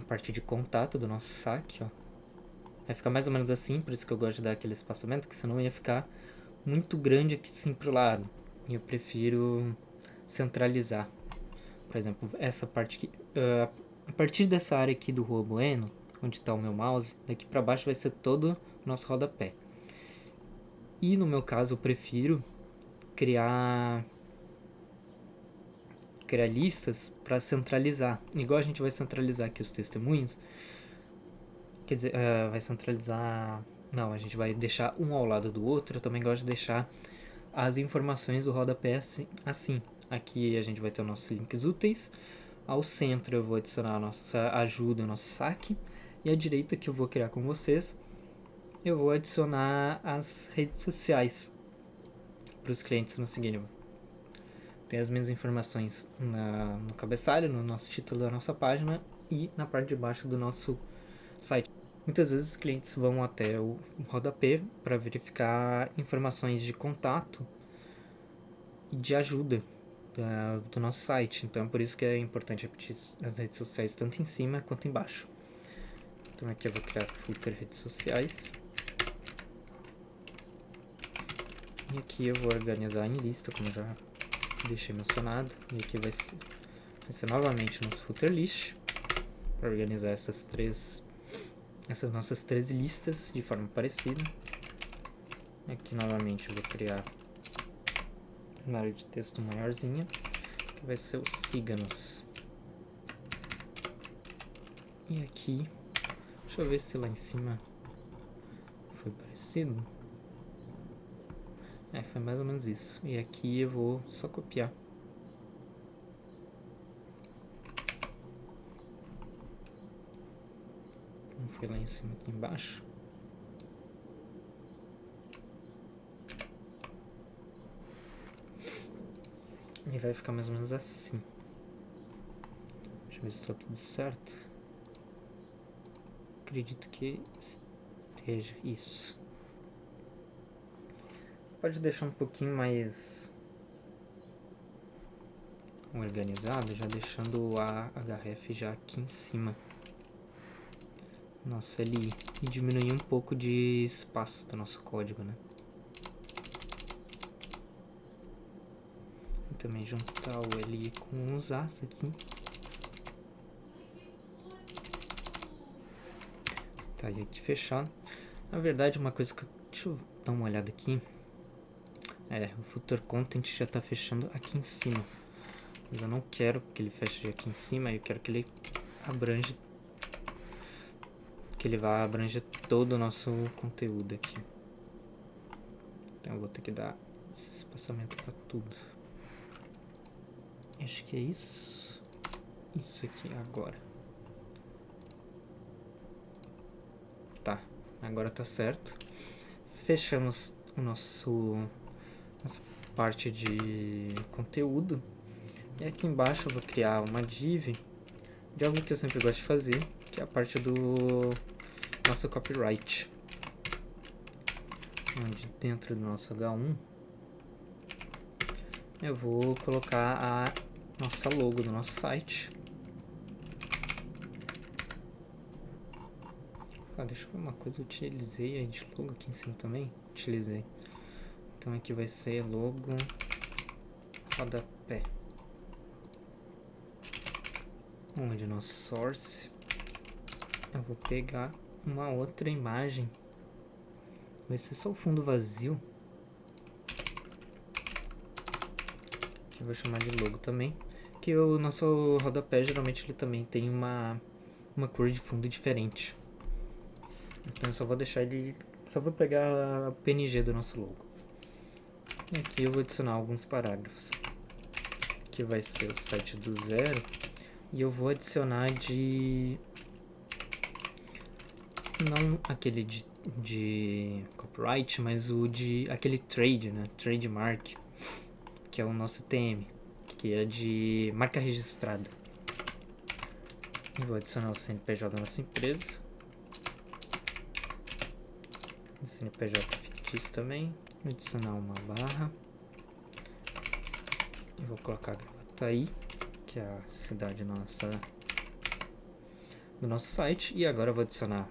parte de contato do nosso saque, ó. Vai ficar mais ou menos assim, por isso que eu gosto de dar aquele espaçamento, que senão ia ficar muito grande aqui sim pro lado. E eu prefiro centralizar. Por exemplo, essa parte aqui, a partir dessa área aqui do Rua Bueno, onde está o meu mouse, daqui para baixo vai ser todo o nosso rodapé. E no meu caso eu prefiro criar listas para centralizar. Igual a gente vai centralizar aqui os testemunhos. Quer dizer, vai centralizar... Não, a gente vai deixar um ao lado do outro. Eu também gosto de deixar as informações do rodapé assim. Aqui a gente vai ter os nossos links úteis. Ao centro eu vou adicionar a nossa ajuda, o nosso saque. E à direita, que eu vou criar com vocês, eu vou adicionar as redes sociais para os clientes nos seguirem. Tem as minhas informações no cabeçalho, no nosso título da nossa página e na parte de baixo do nosso site. Muitas vezes os clientes vão até o rodapé para verificar informações de contato e de ajuda do nosso site. Então é por isso que é importante repetir as redes sociais tanto em cima quanto embaixo. Então aqui eu vou criar footer redes sociais. E aqui eu vou organizar em lista, como já deixei mencionado. E aqui vai ser novamente o nosso footer list, para organizar essas nossas 13 listas de forma parecida. Aqui novamente eu vou criar uma área de texto maiorzinha, que vai ser o siga-nos. E aqui, deixa eu ver se lá em cima foi parecido. Foi mais ou menos isso. E aqui eu vou só copiar. Não foi lá em cima, aqui embaixo. E vai ficar mais ou menos assim. Deixa eu ver se está tudo certo. Acredito que esteja isso. Pode deixar um pouquinho mais organizado, já deixando a href já aqui em cima. Nosso LI. E diminuir um pouco de espaço do nosso código, né? E também juntar o LI com os As aqui. Tá, e aqui fechado. Na verdade, uma coisa que deixa eu dar uma olhada aqui. O Footer Content já tá fechando aqui em cima. Mas eu não quero que ele feche aqui em cima, eu quero que ele abrange, que ele vá abranger todo o nosso conteúdo aqui. Então eu vou ter que dar esse espaçamento para tudo. Acho que é isso. Isso aqui agora. Tá, agora tá certo. Fechamos o nossa parte de conteúdo. E aqui embaixo eu vou criar uma div de algo que eu sempre gosto de fazer, que é a parte do nosso copyright. Onde dentro do nosso H1 eu vou colocar a nossa logo do nosso site. Deixa eu ver uma coisa, eu utilizei a de logo aqui em cima também? Utilizei. Então aqui vai ser logo rodapé. Onde nosso source, eu vou pegar uma outra imagem. Vai ser só o fundo vazio. Que eu vou chamar de logo também. Que o nosso rodapé geralmente ele também tem uma cor de fundo diferente. Então eu só vou deixar ele. Só vou pegar a PNG do nosso logo. E aqui eu vou adicionar alguns parágrafos. Que vai ser o site do zero. E eu vou adicionar de. Não aquele de copyright, mas o de. Aquele trade, né? Trademark. Que é o nosso TM. Que é de marca registrada. E vou adicionar o CNPJ da nossa empresa. O CNPJ fictício também. Vou adicionar uma barra. E vou colocar Gravataí, que é a cidade nossa do nosso site. E agora eu vou adicionar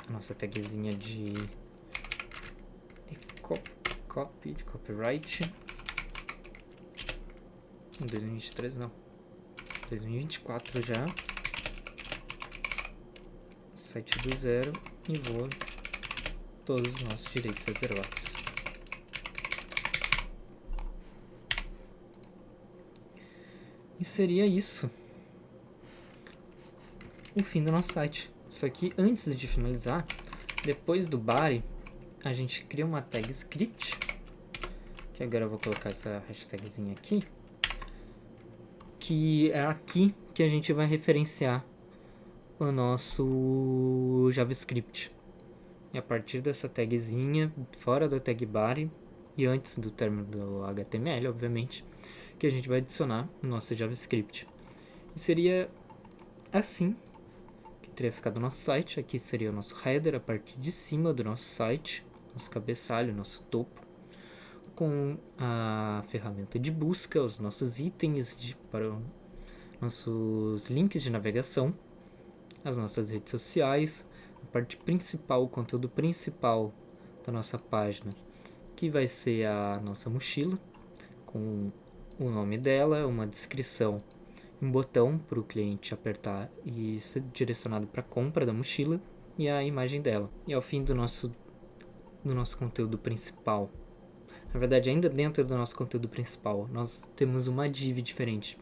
a nossa tagzinha de copy, de copyright. Em 2023 não. 2024 já. Site do zero. E vou todos os nossos direitos reservados. E seria isso o fim do nosso site. Só que antes de finalizar, depois do body, a gente cria uma tag script, que agora eu vou colocar essa hashtagzinha aqui, que é aqui que a gente vai referenciar o nosso JavaScript. E a partir dessa tagzinha, fora da tag body e antes do término do HTML, obviamente, que a gente vai adicionar o nosso JavaScript. E seria assim que teria ficado o nosso site. Aqui seria o nosso header, a parte de cima do nosso site, nosso cabeçalho, nosso topo, com a ferramenta de busca, os nossos itens para nossos links de navegação, as nossas redes sociais, a parte principal, o conteúdo principal da nossa página, que vai ser a nossa mochila, com o nome dela, uma descrição, um botão para o cliente apertar e ser direcionado para a compra da mochila, e a imagem dela. E ao fim do nosso conteúdo principal, na verdade ainda dentro do nosso conteúdo principal, nós temos uma div diferente,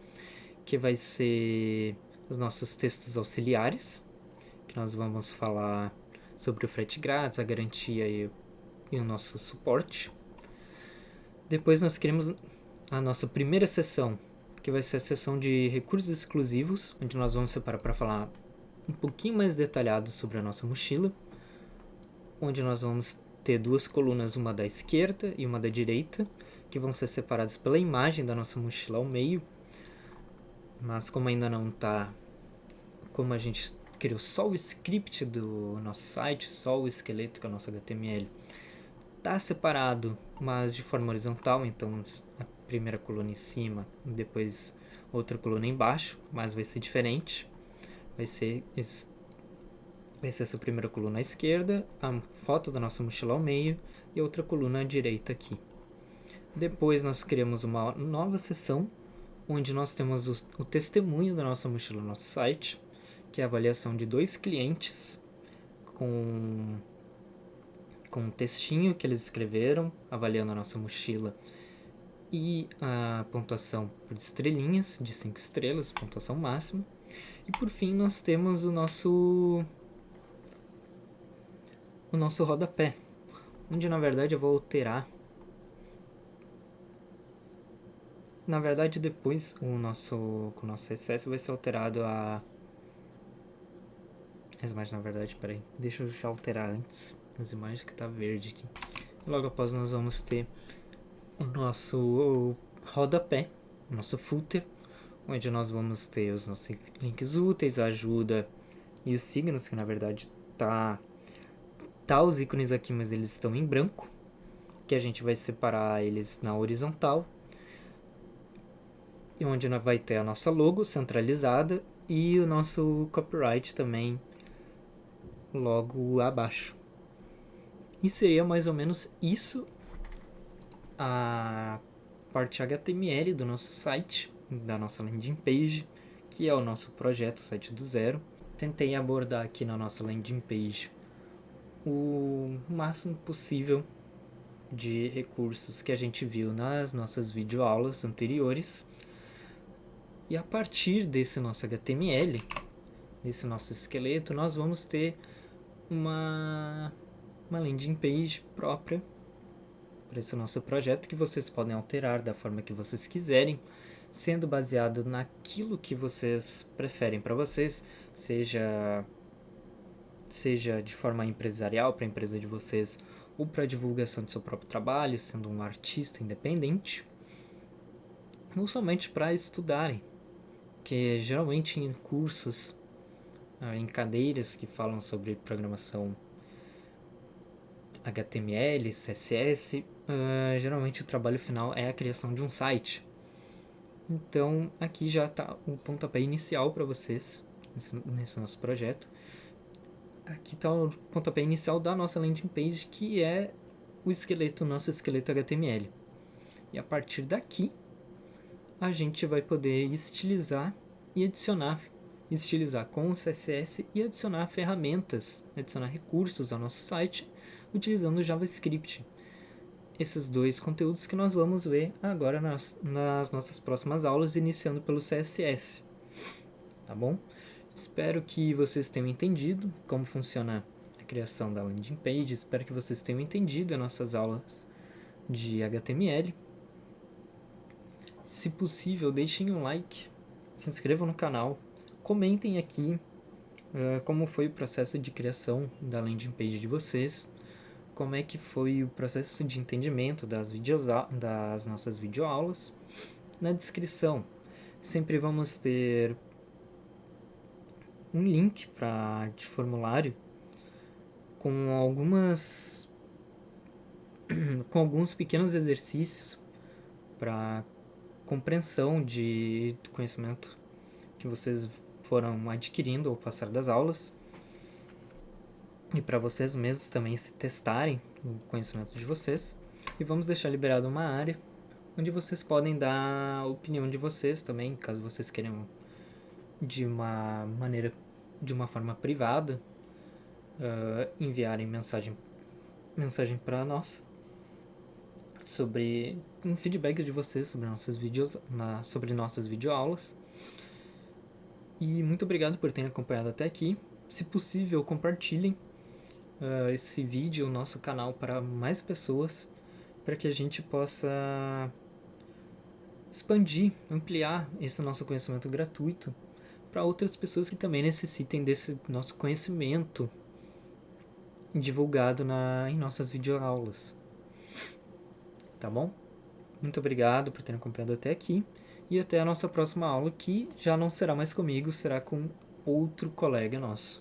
que vai ser os nossos textos auxiliares, que nós vamos falar sobre o frete grátis, a garantia e o nosso suporte. Depois nós criamos a nossa primeira seção, que vai ser a seção de recursos exclusivos, onde nós vamos separar para falar um pouquinho mais detalhado sobre a nossa mochila, onde nós vamos ter duas colunas, uma da esquerda e uma da direita, que vão ser separadas pela imagem da nossa mochila ao meio. Mas como ainda não está, como a gente criou só o script do nosso site, só o esqueleto que é o nosso HTML, está separado, mas de forma horizontal, então a primeira coluna em cima e depois outra coluna embaixo, mas vai ser diferente. Vai ser essa primeira coluna à esquerda, a foto da nossa mochila ao meio e outra coluna à direita aqui. Depois nós criamos uma nova seção, onde nós temos o testemunho da nossa mochila no nosso site, que é a avaliação de 2 clientes com um textinho que eles escreveram avaliando a nossa mochila e a pontuação por estrelinhas, de 5 estrelas, pontuação máxima. E por fim nós temos o nosso rodapé, onde na verdade eu vou alterar. Na verdade depois com o nosso CSS vai ser alterado as imagens, na verdade, peraí, deixa eu já alterar antes as imagens que tá verde aqui. Logo após nós vamos ter o nosso rodapé, o nosso footer, onde nós vamos ter os nossos links úteis, a ajuda e os signos, que na verdade tá os ícones aqui, mas eles estão em branco, que a gente vai separar eles na horizontal, e onde vai ter a nossa logo centralizada e o nosso copyright também logo abaixo. E seria mais ou menos isso a parte HTML do nosso site, da nossa landing page, que é o nosso projeto Site do Zero. Tentei abordar aqui na nossa landing page o máximo possível de recursos que a gente viu nas nossas videoaulas anteriores. E a partir desse nosso HTML, desse nosso esqueleto, nós vamos ter uma landing page própria para esse nosso projeto, que vocês podem alterar da forma que vocês quiserem, sendo baseado naquilo que vocês preferem para vocês, seja de forma empresarial para a empresa de vocês, ou para divulgação do seu próprio trabalho, sendo um artista independente, ou somente para estudarem, que geralmente em cursos, em cadeiras que falam sobre programação HTML, CSS, geralmente o trabalho final é a criação de um site. Então aqui já está o pontapé inicial para vocês nesse nosso projeto. Aqui está o pontapé inicial da nossa landing page, que é o esqueleto, nosso esqueleto HTML. E a partir daqui a gente vai poder estilizar e estilizar com o CSS e adicionar ferramentas, adicionar recursos ao nosso site utilizando o JavaScript. Esses dois conteúdos que nós vamos ver agora nas nossas próximas aulas, iniciando pelo CSS. Tá bom? Espero que vocês tenham entendido como funciona a criação da landing page. Espero que vocês tenham entendido as nossas aulas de HTML. Se possível, deixem um like, se inscrevam no canal, comentem aqui como foi o processo de criação da landing page de vocês, como é que foi o processo de entendimento das nossas videoaulas. Na descrição sempre vamos ter um link de formulário com alguns pequenos exercícios para compreensão de conhecimento que vocês foram adquirindo ao passar das aulas, e para vocês mesmos também se testarem o conhecimento de vocês. E vamos deixar liberado uma área onde vocês podem dar a opinião de vocês também, caso vocês queiram de uma forma privada enviarem mensagem para nós sobre um feedback de vocês sobre nossas videoaulas. E muito obrigado por terem acompanhado até aqui. Se possível, compartilhem esse vídeo, o nosso canal, para mais pessoas, para que a gente possa expandir, ampliar esse nosso conhecimento gratuito para outras pessoas que também necessitem desse nosso conhecimento divulgado em nossas videoaulas. Tá bom? Muito obrigado por terem acompanhado até aqui, e até a nossa próxima aula, que já não será mais comigo, será com outro colega nosso.